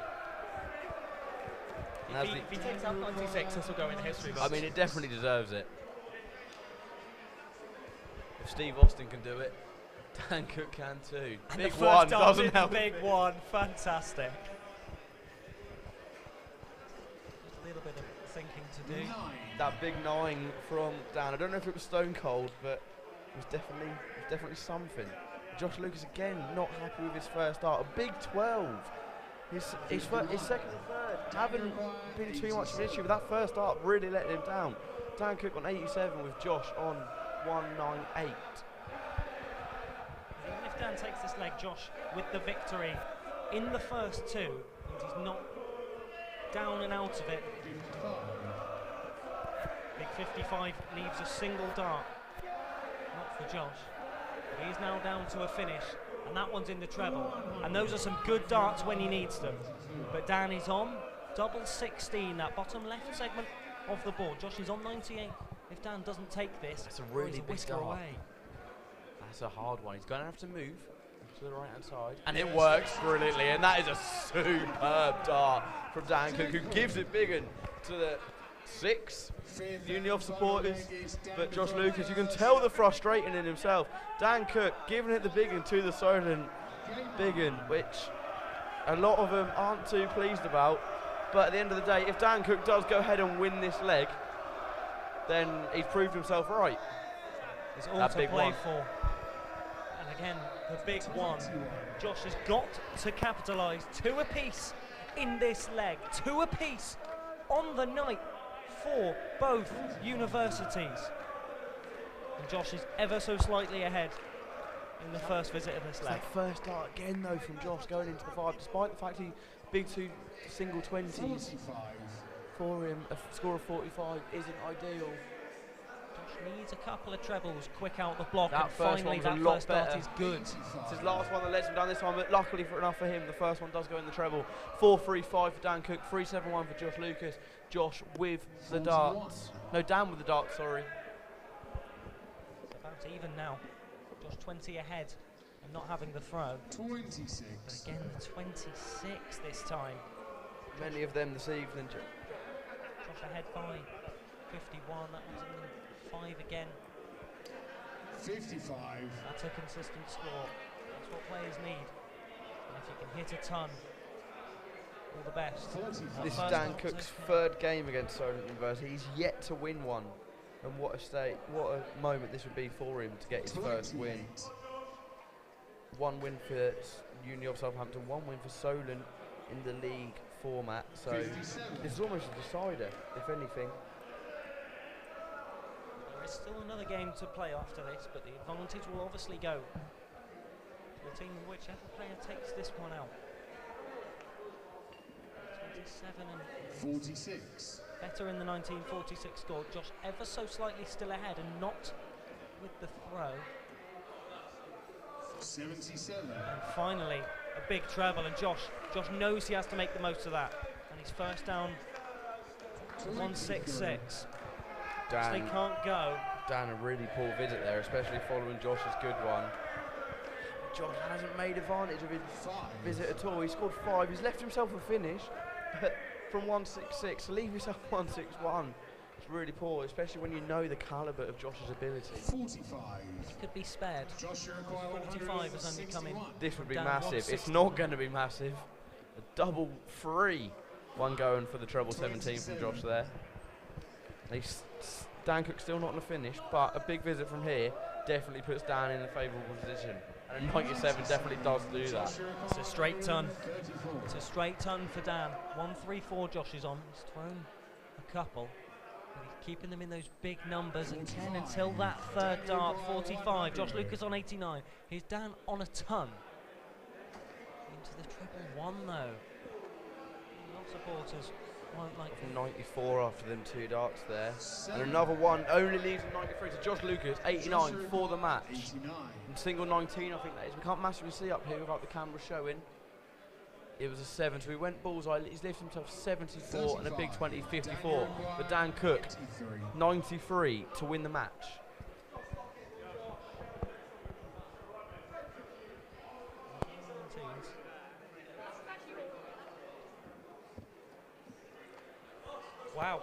If he takes out 96, this will go in the history books. I mean, it definitely deserves it. If Steve Austin can do it, Dan Cook can too. And Big the one first dart doesn't help. Big one, fantastic. Just a little bit of thinking to do. That big 9 from Dan. I don't know if it was stone cold, but was definitely something. Josh Lucas again not happy with his first start. A big 12. His second and third haven't been too much of an issue, but that first start really let him down. Dan Cook on 87 with Josh on 198. Even if Dan takes this leg, Josh, with the victory in the first two, means he's not down and out of it. Big 55 leaves a single dart. Not for Josh. But he's now down to a finish, and that one's in the treble. And those are some good darts when he needs them. But Dan is on double 16, that bottom left segment of the board. Josh is on 98. If Dan doesn't take this, that's a really big dart. Away. That's a hard one. He's going to have to move to the right hand side, and it works brilliantly. And that is a superb dart from Dan Cook, who gives it big un to the 6 Unioff supporters. But Josh Lucas, you can tell the frustration in himself. Dan Cook giving it the big un to the Solent big un, which a lot of them aren't too pleased about. But at the end of the day, if Dan Cook does go ahead and win this leg, then he's proved himself right. It's all to play for. And again, the big one. Josh has got to capitalise 2 apiece in this leg. 2 apiece on the night for both universities. And Josh is ever so slightly ahead in the first visit of this leg. That first start again though from Josh going into the 5, despite the fact he big 2 single 20s for him, a score of 45 isn't ideal. Josh needs a couple of trebles quick out the block, that and first finally that first start is good. It's his last one that lets him down this time, but luckily enough for him, the first one does go in the treble. 4-3-5 for Dan Cook, 3-7-1 for Josh Lucas. Josh with the darts. No, Dan with the darts, sorry. It's about even now. Josh 20 ahead and not having the throw. 26. But again, the 26 this time. Many of them this evening. Josh ahead by 51, that one's in the 5 again. 55. That's a consistent score. That's what players need. And if you can hit a ton, all the best. This is Dan Cook's 3rd game against Solent University. He's yet to win one. And what a moment this would be for him to get his 1st win. 1 win for Uni of Southampton, 1 win for Solent in the league format. So this is almost a decider, if anything. There is still another game to play after this, but the advantage will obviously go to the team, whichever player takes this one out. 27 and 46. Better in the 1946 score. Josh ever so slightly still ahead and not with the throw. 77. And finally, a big treble, and Josh knows he has to make the most of that. And he's first down to 166. They can't go. Dan, a really poor visit there, especially following Josh's good one. Josh hasn't made advantage of his visit at all. He scored 5. He's left himself a finish, but from 166 to leave yourself 161. It's really poor, especially when you know the calibre of Josh's ability. 45. It could be spared. 45 has only come in. This would be massive. It's not going to be massive. A double 3. One going for the treble 17 from Josh there. Dan Cook still not in the finish, but a big visit from here definitely puts Dan in a favourable position. And a 97 definitely does do that. It's a straight ton. It's a straight ton for Dan. 1-3-4 Josh is on. He's thrown a couple. But he's keeping them in those big numbers again until that 3rd dart, 45. Josh Lucas on 89. Here's Dan on a ton. Into the treble 1 though. Lots of supporters won't like 94 after them 2 darts there. And another one only leaves at 93. So Josh Lucas, 89 for the match. 89. And single 19, I think that is. We can't massively see up here without the camera showing. It was a 7, so he went bullseye. He's lifted himself 74 and a big 20, 54. But Dan Cook, 93 to win the match. Wow.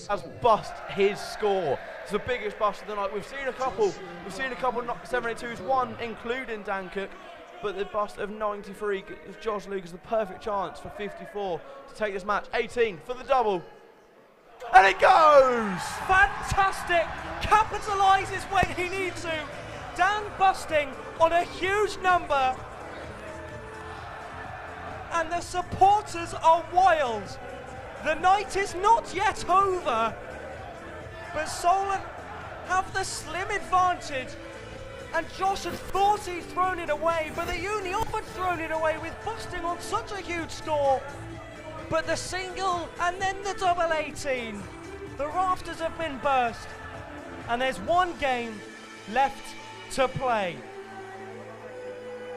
Has bust his score. It's the biggest bust of the night. We've seen a couple 72s, one including Dan Cook, but the bust of 93 gives Josh Lucas the perfect chance for 54 to take this match. 18 for the double. And it goes! Fantastic capitalises when he needs to. Dan busting on a huge number. And the supporters are wild. The night is not yet over. But Solent have the slim advantage. And Josh had thought he'd thrown it away, but the Uni had thrown it away with busting on such a huge score. But the single and then the double 18. The rafters have been burst. And there's one game left to play.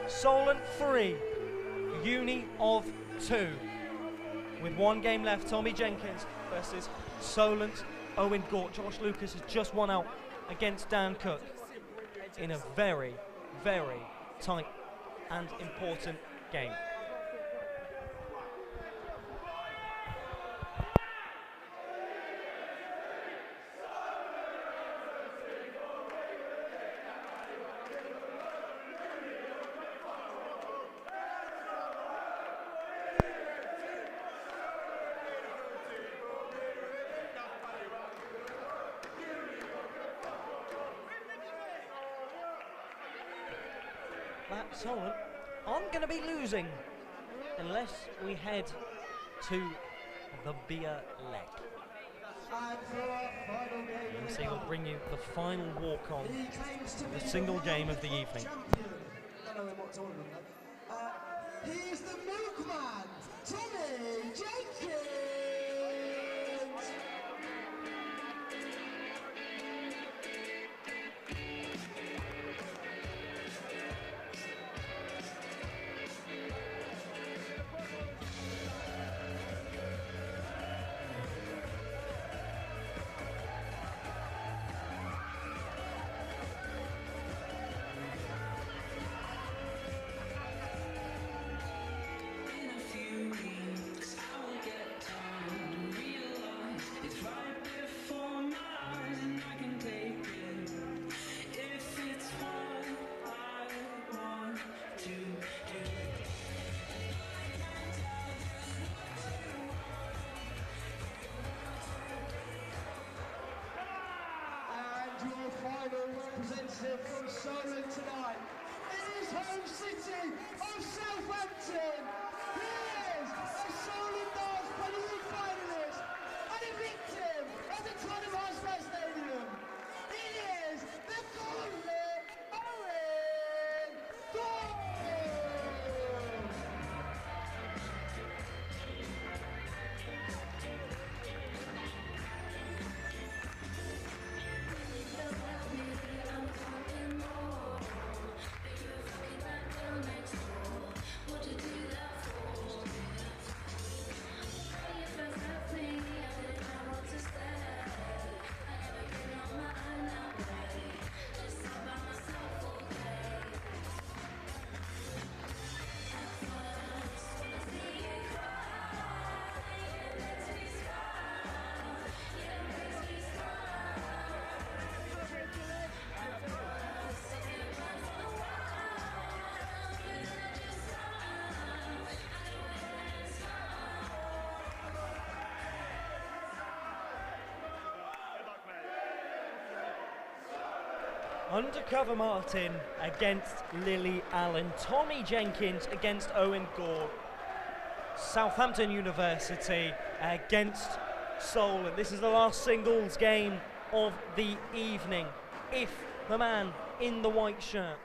Solent 3, Uni of 2. With one game left, Tommy Jenkins versus Solent Owen Gaunt. Josh Lucas has just won out against Dan Cook in a very, very tight and important game. That Solent aren't going to be losing unless we head to the beer leg. MC will bring you the final walk-on, the single game of the evening. He's the milkman, Tommy Jenkins! Your final representative from Solent tonight in his home city of Southampton. He is a Solent Darts Premier League finalist and a victim at the Tottenham Hotspur Stadium. He is the Gauntlet Owen Gaunt. Undercover Martin against Lily Allen. Tommy Jenkins against Owen Gaunt. Southampton University against Solent. This is the last singles game of the evening. If the man in the white shirt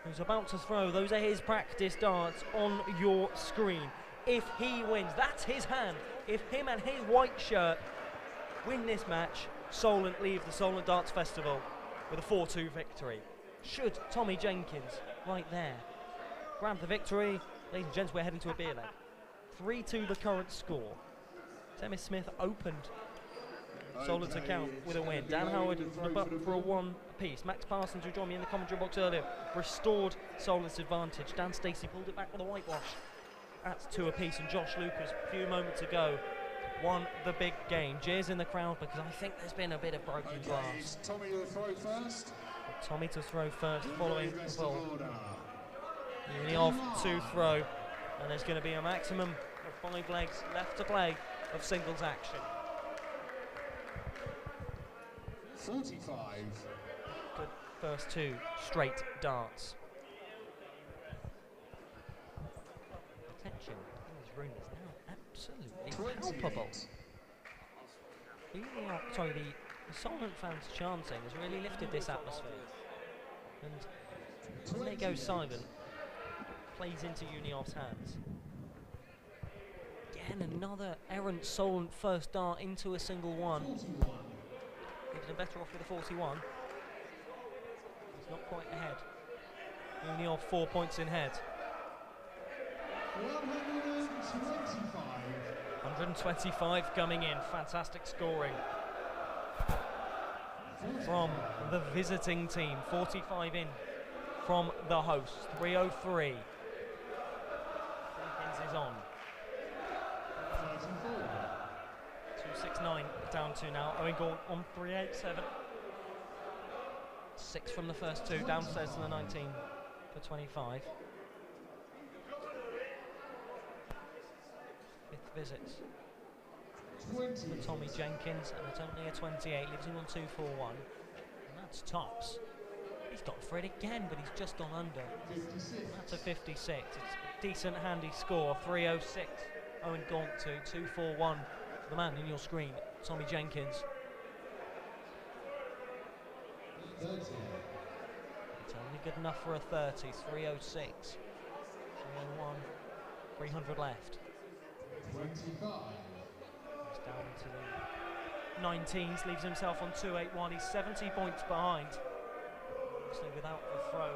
who's about to throw, those are his practice darts on your screen. If he wins, that's his hand. If him and his white shirt win this match, Solent leave the Solent Darts Festival with a 4-2 victory. Should Tommy Jenkins, right there, grab the victory, ladies and gents, we're heading to a beer leg. 3-2 the current score. Emma Smith opened Solent's account with a win. Dan Howard for a 1 apiece. Max Parsons, who joined me in the commentary box earlier, restored Solent's advantage. Dan Stacy pulled it back with a whitewash. That's 2 apiece, and Josh Lucas, a few moments ago, won the big game. Cheers in the crowd because I think there's been a bit of broken glass. Tommy to throw first. Tommy to throw first, following the ball. Uni off to throw, and there's going to be a maximum of 5 legs left to play of singles action. 45. Good first 2 straight darts. Attention in this room is now absolutely palpable. The Solent fans chanting has really lifted this atmosphere. And when they go silent, plays into Uniov's hands. Again, another errant Solent first dart into a single one. Leaving him better off with a 41. He's not quite ahead. Uniov 4 points in head. 125 coming in. Fantastic scoring from the visiting team. 45 in from the host. 303. Jenkins is on. 269 down to now. Owen Gaunt on 387. 6 from the first 2. Downstairs to the 19 for 25. Fifth visits for Tommy Jenkins, and it's only a 28, leaves him on 241, and that's tops. He's gone for it again, but he's just gone under. 56. That's a 56. It's a decent, handy score. 306. Owen Gaunt to 241. The man in your screen, Tommy Jenkins. 30. It's only good enough for a 30. 306. 301. 300 left. 25. He's down to the 19s, leaves himself on 281. He's 70 points behind. Obviously without the throw.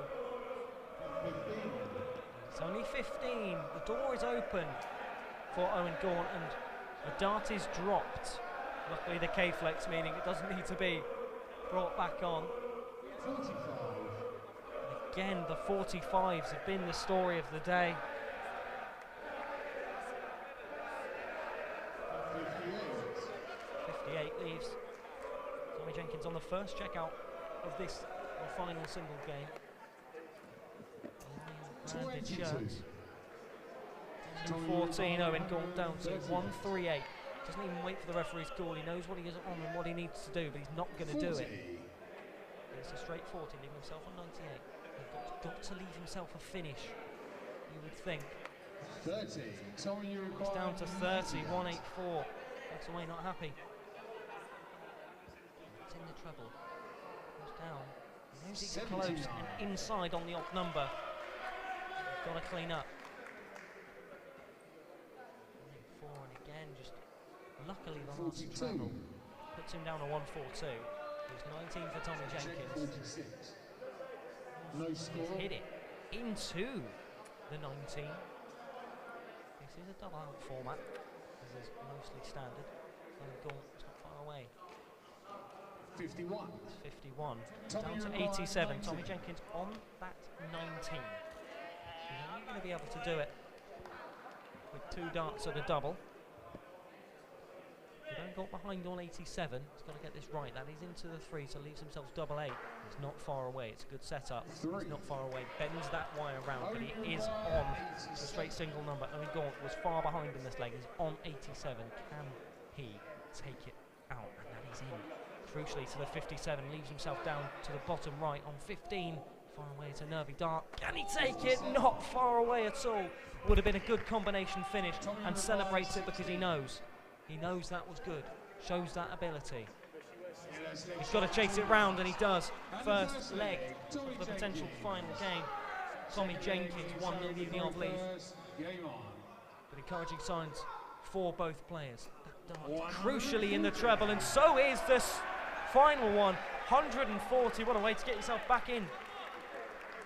15. It's only 15. The door is open for Owen Gaunt, and the dart is dropped. Luckily the K-flex, meaning it doesn't need to be brought back on. 45. And again, the 45s have been the story of the day. 58 leaves. Tommy Jenkins on the first checkout of this final single game. Branded shirts. 214, Owen Gaunt down to 138. Doesn't even wait for the referee's call. He knows what he is on and what he needs to do, but he's not going to do it. It's a straight 40, leaving himself on 98. He's got to leave himself a finish, you would think. 30. Tommy, you He's down to 30, 184. That's away, not happy. It's in the treble. Goes down. He knows he's close and inside on the odd number. Got to clean up. 4 and again, just luckily the last treble puts him down to 142. He's 19 for Tommy Jenkins. 46. No score. He's hit it into the 19. This is a double out format. This is mostly standard. Gaunt's not far away. 51. It's 51. Down to 87. Tommy Jenkins on that 19. He's only going to be able to do it with 2 darts at a double. He don't got behind on 87. He's got to get this right. That is into the 3, so leaves himself double 8. He's not far away. It's a good setup. He's not far away. Bends that wire around, but he is on the straight single number. Owen Gaunt was far behind in this leg. He's on 87. Can he take it out? And that is in. Crucially to the 57. Leaves himself down to the bottom right on 15. Far away, it's a nervy dart. Can he take it? Not far away at all. Would have been a good combination finish, and celebrates it because he knows. He knows that was good. Shows that ability. He's got to chase it round, and he does. First leg of the potential final game. Tommy Jenkins 1-0 Uniov lead. But encouraging signs for both players. That dart crucially in the treble, and so is this final one. 140. What a way to get yourself back in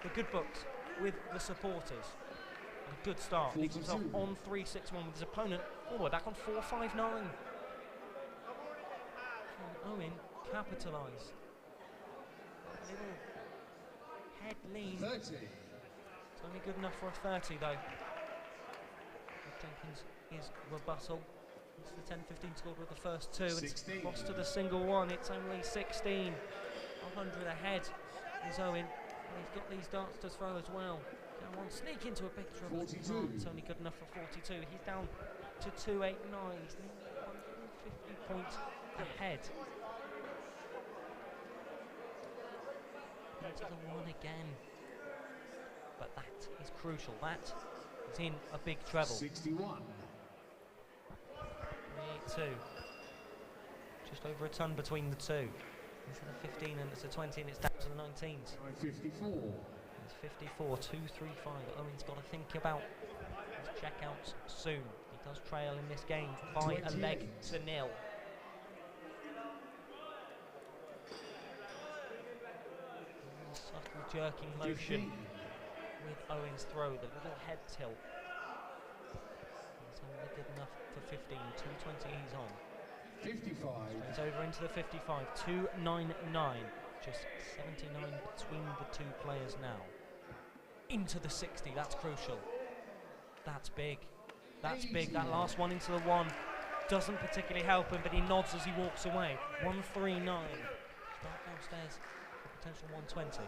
the good books with the supporters. A good start. Leaves himself on 361 with his opponent all the way back on 459. Can Owen capitalise? Little head lean. 30. It's only good enough for a 30 though. Jenkins is rebuttal. It's the 10-15 scored with the first 2. It's lost to the single one. It's only 16. 100 ahead is Owen. And he's got these darts to throw as well. Now one sneak into a big trouble. 42. It's only good enough for 42. He's down to 289. He's nearly 150 points ahead. into the one again. But that is crucial. That is in a big treble. 61. 382. Just over a ton between the two. Into the 15 and it's a 20 and it's down to the 19s. 54. It's 54, 235. Owen's got to think about his checkouts soon. He does trail in this game by a leg to nil. Subtle jerking motion with Owen's throw, the little head tilt. It's only good enough for 15, 220 he's on. 55. It's over into the 55, 299. Just 79 between the two players now. Into the 60, that's crucial. That's big. That's big. That last one into the one doesn't particularly help him, but he nods as he walks away. 139. Start downstairs for potential 120.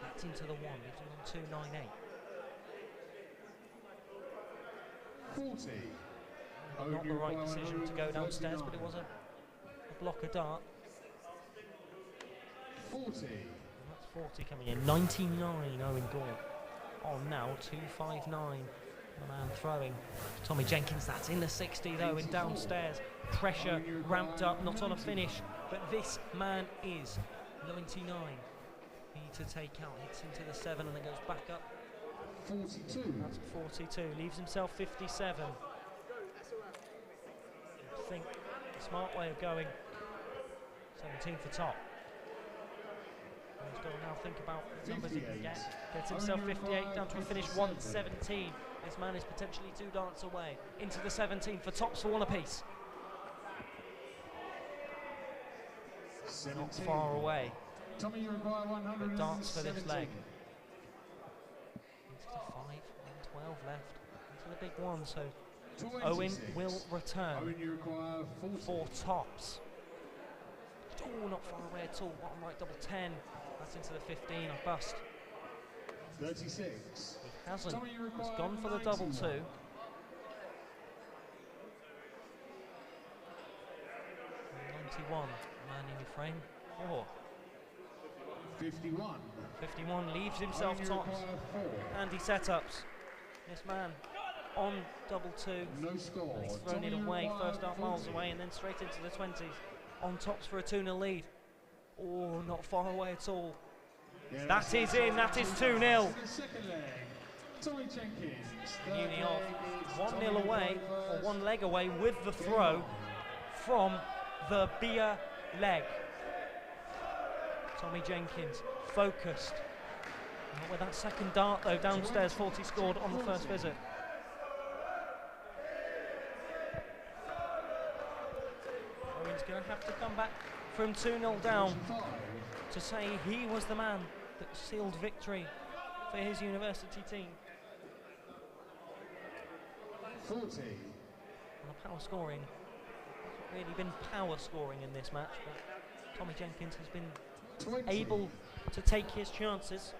That's into the one, leaves him on 298. 40. Not the right decision to go downstairs, but it was a blocker dart. 40. And that's 40 coming in. 99, Owen Gaunt. On now, 259. The man throwing. Tommy Jenkins, that's in the 60 though, and downstairs. Pressure ramped up, not on a finish, but this man is 99. Need to take out, hits into the 7 and then goes back up. 42. That's 42, leaves himself 57. I think a smart way of going. 17 for top. And he's got to now think about the numbers he can get. Gets himself 58 down to a finish 117. This man is potentially 2 darts away. Into the 17 for tops for one apiece. 17. Not far away. Tommy, you require 100. The darts for this leg. Into the 5, 112 left. Into the big one, so 26. Owen will return. Owen, you require 40. 4 tops. Oh, not far away at all. Bottom right, double 10. That's into the 15. I bust. 36. He hasn't. Tommy, you He's require gone for the double 2. 91. Man in your frame. 4. 51. 51 leaves himself Owen, you tops. require 4. Andy setups. This man on double 2. No score. And he's thrown it Tommy, you away, require first half miles 40. away, and then straight into the 20s. On tops for a 2-0 lead. Oh, not far away at all. Yeah, That is in, that is 2-0. The second leg. Tommy Jenkins. Uni off 1-0 away, or 1 leg away with the throw from the Bia leg. Tommy Jenkins, focused. Not with that second dart though, downstairs 40 scored on the first visit. Owen's going to have to come back from 2-0 down to say he was the man that sealed victory for his university team. 40. And the power scoring hasn't really been power scoring in this match, but Tommy Jenkins has been 20. able to take his chances.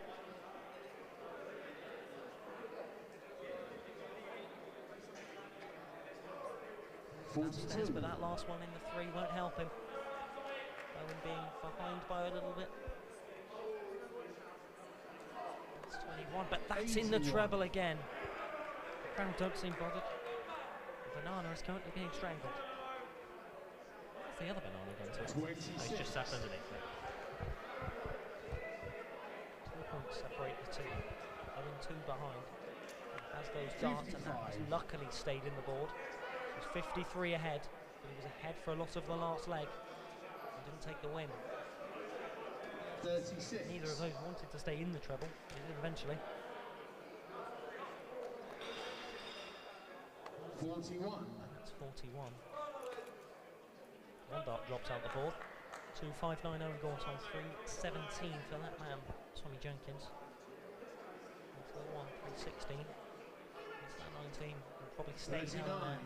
Downstairs, but that last one in the 3 won't help him. Owen being behind by a little bit. That's 21, but that's in the treble again. The crowd don't seem bothered. The banana is currently being strangled. Where's the other banana going to? 26. Oh, he's just sat underneath it. 2 points separate the two. Owen 2 behind. Has those darts and that has luckily stayed in the board. He was 53 ahead, but he was ahead for a lot of the last leg. He didn't take the win. 36. Neither of those wanted to stay in the treble. They did eventually. 41. That's 41. 1 dart drops out the board. 2.590 Owen Gaunt on 3.17 for that man, Tommy Jenkins. That's the 1, 3.16. It's that 19. Will probably stay down there. 39.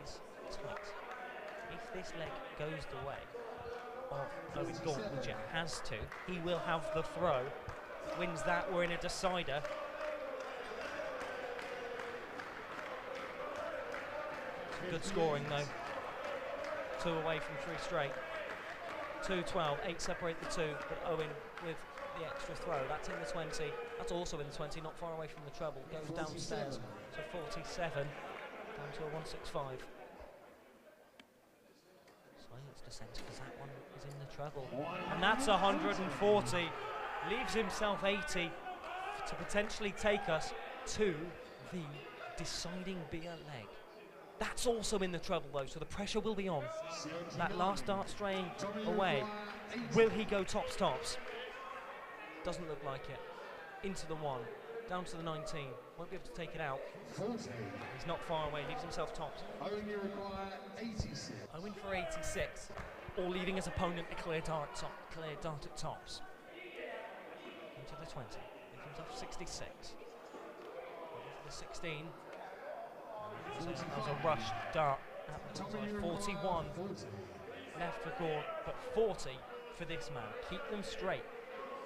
Is tight. If this leg goes the way of Owen Gaunt, which it has to, he will have the throw. Wins that, we're in a decider. Good scoring though. 2 away from 3 straight. 2-12, 8 separate the two, but Owen with the extra throw. That's in the 20. That's also in the 20, not far away from the treble. Goes downstairs to 47, down to a 165. Solent's descent, because that one is in the treble. And that's 140. Leaves himself 80 to potentially take us to the deciding beer leg. That's also in the treble though, so the pressure will be on. That last dart straying away. Will he go tops tops? Doesn't look like it. Into the 1, down to the 19. Won't be able to take it out. He's not far away, leaves himself tops. Owen, you require 86. Owen for 86, or leaving his opponent a clear dart at tops. Into the 20, leaves himself 66. Into the 16. So that was a rush dart. 41 left for Gaunt, but 40 for this man. Keep them straight.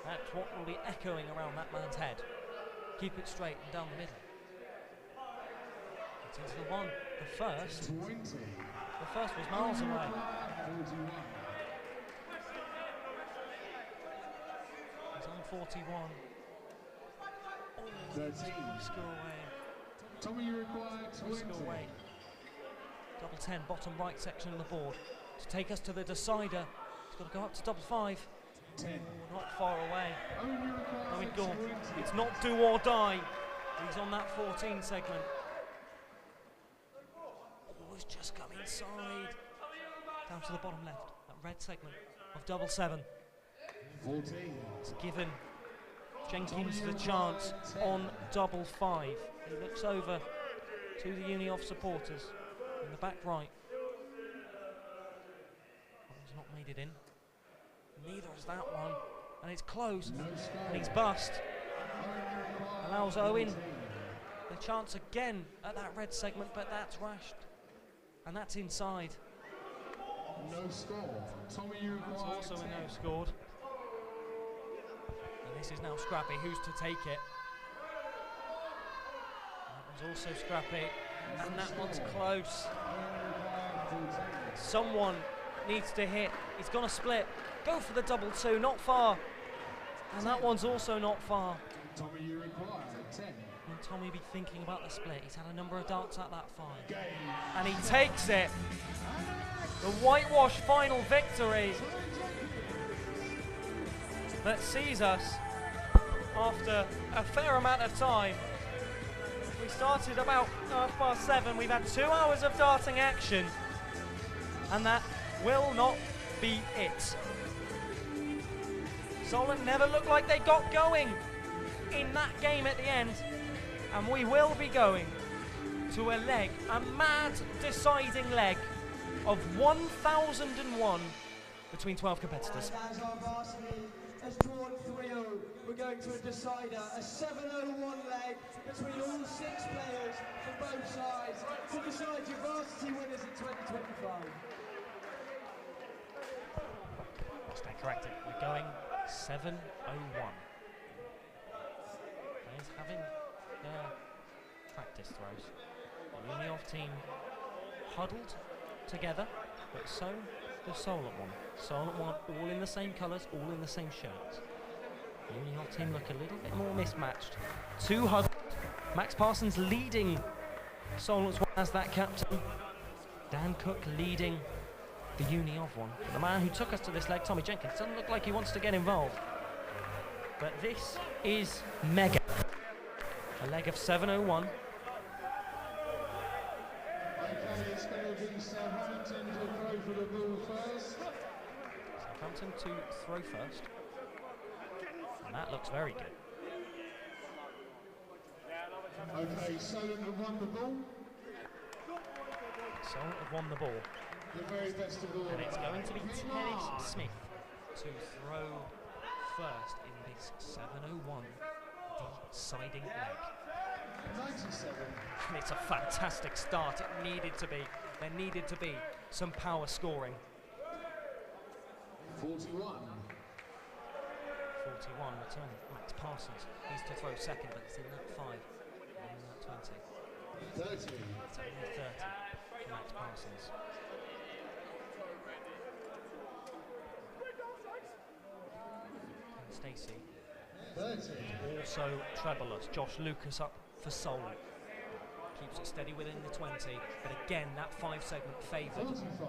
That's what will be echoing around that man's head. Keep it straight and down the middle. It's into the 1. The first was miles away. He's on 41. Oh, 13. Score away. Tommy, you require 20. Away. Double 10, bottom right section of the board. To take us to the decider, he's got to go up to double 5. 10. Not far away. Owen, you require Owen Gaunt. 20. It's not do or die. He's on that 14 segment. Oh, he's just come inside. Down to the bottom left. That red segment of double 7. 14. It's given Jenkins the chance on double 5. He looks over to the Uni-Off supporters in the back right. That one's not made it in. Neither is that one. And it's close. And he's bust. Allows Owen the chance again at that red segment, but that's rashed. And that's inside. No score. Tommy, you That's require also 10. a no scored. And this is now Scrappy. Who's to take it? That one's also Scrappy. And that one's close. Someone needs to hit. He's going to split. Go for the double 2. Not far. And that one's also not far. Tommy, you require 10. And Tommy be thinking about the split. He's had a number of darts at that 5. And he takes it. The whitewash final victory that sees us after a fair amount of time. We started about 7:30. We've had 2 hours of darting action, and that will not be it. Solent never looked like they got going in that game at the end, and we will be going to a leg, a mad deciding leg of 1001 between 12 competitors. And as our varsity has drawn 3-0, we're going to a decider, a 7-0-1 leg between all 6 players from both sides to decide your varsity winners in 2025. I stand corrected. We're going 7-0-1. Players having their practice throws. The Uni-Off team huddled together, but so the Solent one. Solent one, all in the same colours, all in the same shirts. The Uni-Off team look a little bit more mismatched. 2 huddled. Max Parsons leading Solent's one as that captain. Dan Cook leading the Uni-Off one. The man who took us to this leg, Tommy Jenkins, doesn't look like he wants to get involved. But this is mega. A leg of 7:01. Okay, it's going to be Southampton to throw for the ball first. Southampton to throw first. And that looks very good. Okay, Solent have won the ball. Solent have won the ball. The very best of all. And it's going to be Terry Smith to throw first in this 7:01 deciding leg. 97. And it's a fantastic start. It needed to be. There needed to be some power scoring. 41. 41 return. Max Parsons. He's to throw second, but it's in that 5. In that 20. 30. It's only 30 for Max Parsons. Stacy. 30. Also trebleless. Josh Lucas up for Solent. Keeps it steady within the 20, but again that 5 segment favoured. 45.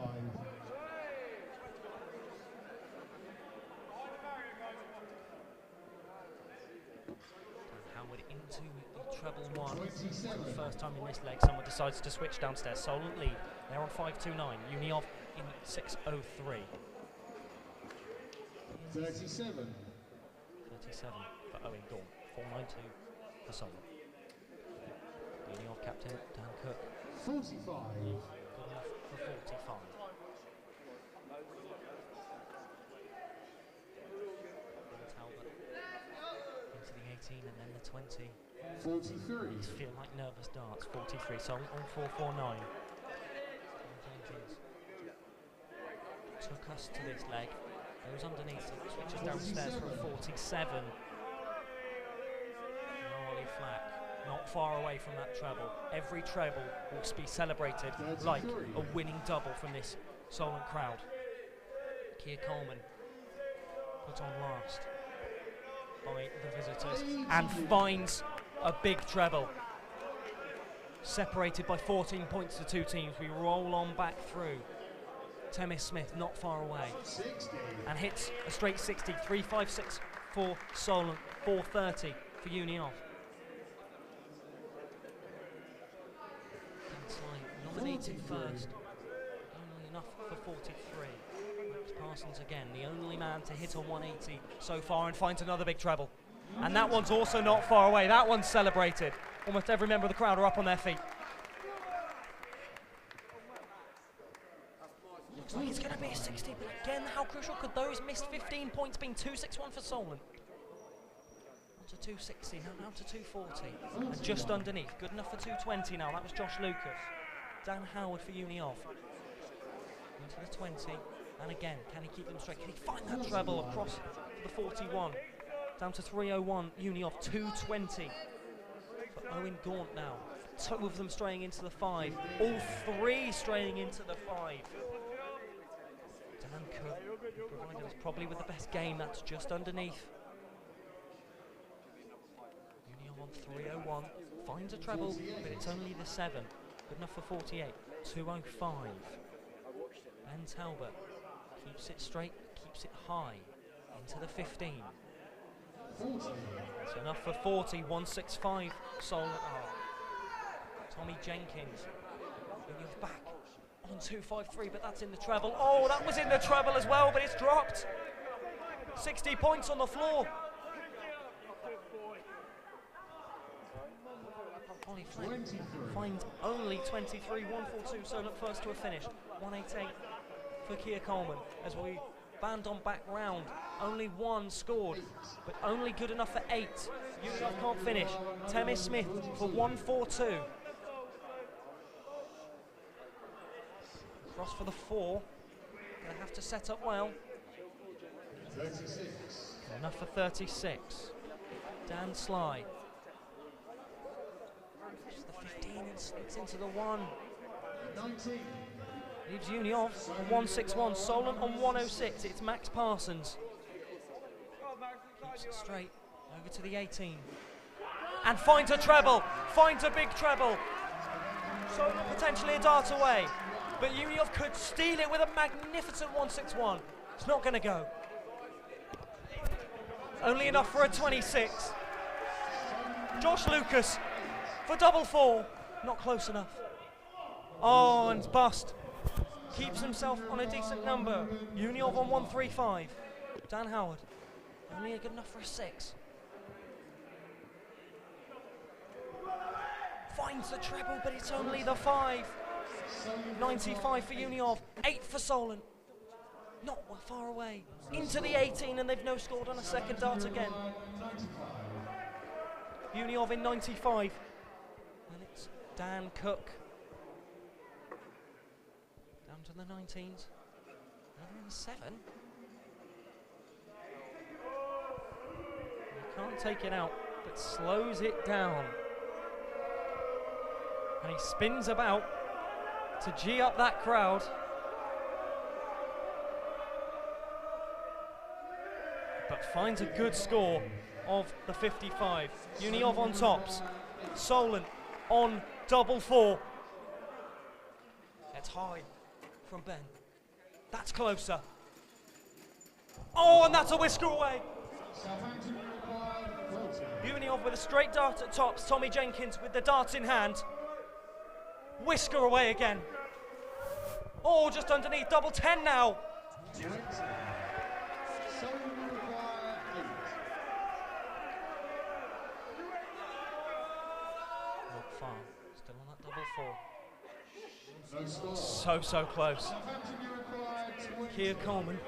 Howard into the treble 1. 27. For the first time in this leg, someone decides to switch downstairs. Solent lead. They're on 5.29. Uniov in 6.03. 37. 37 for Owen Gaunt. 4.92 for Solent. Uniov captain Dan Cook. 45. Good enough for 45. Talbot into the 18 and then the 20. 43. These feel like nervous darts. 43. Solent on 4.49. Jenkins took us to this leg. Goes underneath, switches downstairs for a 47. Flack, not far away from that treble. Every treble will be celebrated like a winning double from this Solent crowd. Coleman put on last by the visitors and finds a big treble. Separated by 14 points to 2 teams. We roll on back through. Temis Smith not far away 60. and hits a straight 60. 3.56 for Solent, 4.30 for Uniov. Nominated first, only enough for 43. Parsons again, the only man to hit on 180 so far, and finds another big treble. And that one's also not far away. That one's celebrated. Almost every member of the crowd are up on their feet. Looks like it's going to be a 60, but again, how crucial could those missed 15 points being 2.61 for Solent? On to 2.60, now to 2.40. And just underneath, good enough for 2.20 now. That was Josh Lucas. Dan Howard for Uniov. Into the 20, and again, can he keep them straight? Can he find that treble across to the 41? Down to 3.01, Uniov, 2.20 for Owen Gaunt now. 2 of them straying into the 5, all 3 straying into the 5. Dan Cook provided us probably with the best game, that's just underneath. Uniov on 3.01, finds a treble, but it's only the 7. Good enough for 48. 2.05. Ben Talbert keeps it straight, keeps it high. Into the 15. 40. That's enough for 40. 1.65. Solent. Tommy Jenkins. Uniov back on 2.53, but that's in the treble. Oh, that was in the treble as well, but it's dropped. 60 points on the floor. Flack finds only 23, 1.42, so look first to a finish. 1.88 for Coleman as we band on back round. Only 1 scored, but only good enough for 8. Uniov can't finish. Temis Smith for 1.42. Cross for the 4. Gonna have to set up well. 36. Enough for 36. Dan Sly. And sneaks into the 1. 19. Leaves Uniov on 1.61. Solent on 1.06. It's Max Parsons. Keeps it straight. Over to the 18. And finds a treble. Finds a big treble. Solent potentially a dart away. But Uniov could steal it with a magnificent 1.61. It's not going to go. Only enough for a 26. Josh Lucas for double 4. Not close enough. Oh, and bust. Keeps himself on a decent number. Uniov on 1.35. Dan Howard. Only good enough for a 6. Finds the treble, but it's only the 5. 95 for Uniov. 8 for Solent. Not far away. Into the 18, and they've no scored on a second dart again. Uniov in 95. And it's Dan Cook. Down to the 19s. Another in the 7. He can't take it out, but slows it down. And he spins about to G up that crowd. but finds a good score of the 55. Uni of on tops. Solent on double 4. It's high from Ben. That's closer. Oh, and that's a whisker away. Uni of with a straight dart at tops. Tommy Jenkins with the darts in hand. Whisker away again. Oh, just underneath, double 10 now. Not far, still on that double 4. So close. Here Coleman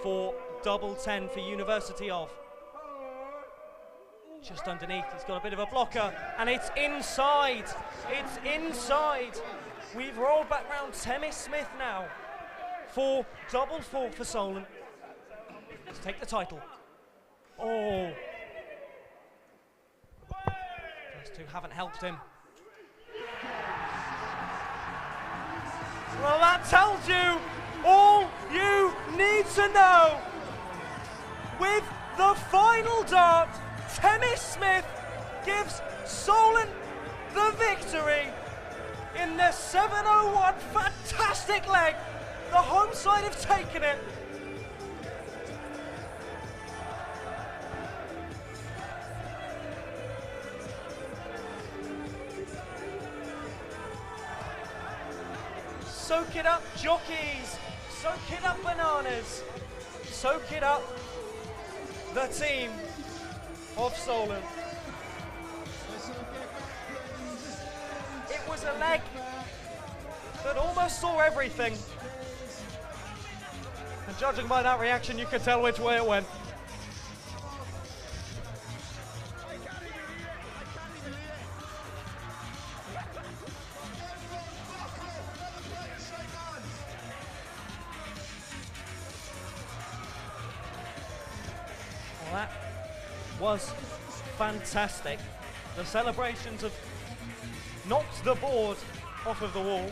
for double 10 for University of. Just underneath, he's got a bit of a blocker, and it's inside. It's inside. We've rolled back round Temmie Smith now for double 4 for Solent. Let's take the title. Oh. First two haven't helped him. Well, that tells you all you need to know. With the final dart, Temmie Smith gives Solent the victory in the 7:01. Fantastic leg. The home side have taken it. Soak it up, jockeys. Soak it up, bananas. Soak it up, the team of Solent. It was a leg that almost saw everything. And judging by that reaction, you could tell which way it went. Well, that was fantastic. The celebrations have knocked the board off of the wall.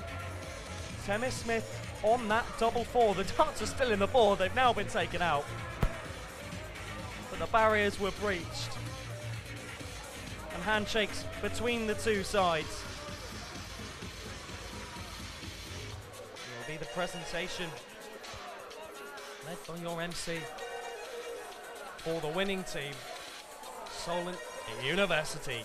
Temmie Smith on that double 4. The darts are still in the board, they've now been taken out. But the barriers were breached. And handshakes between the two sides. Will be the presentation led by your MC for the winning team, Solent University.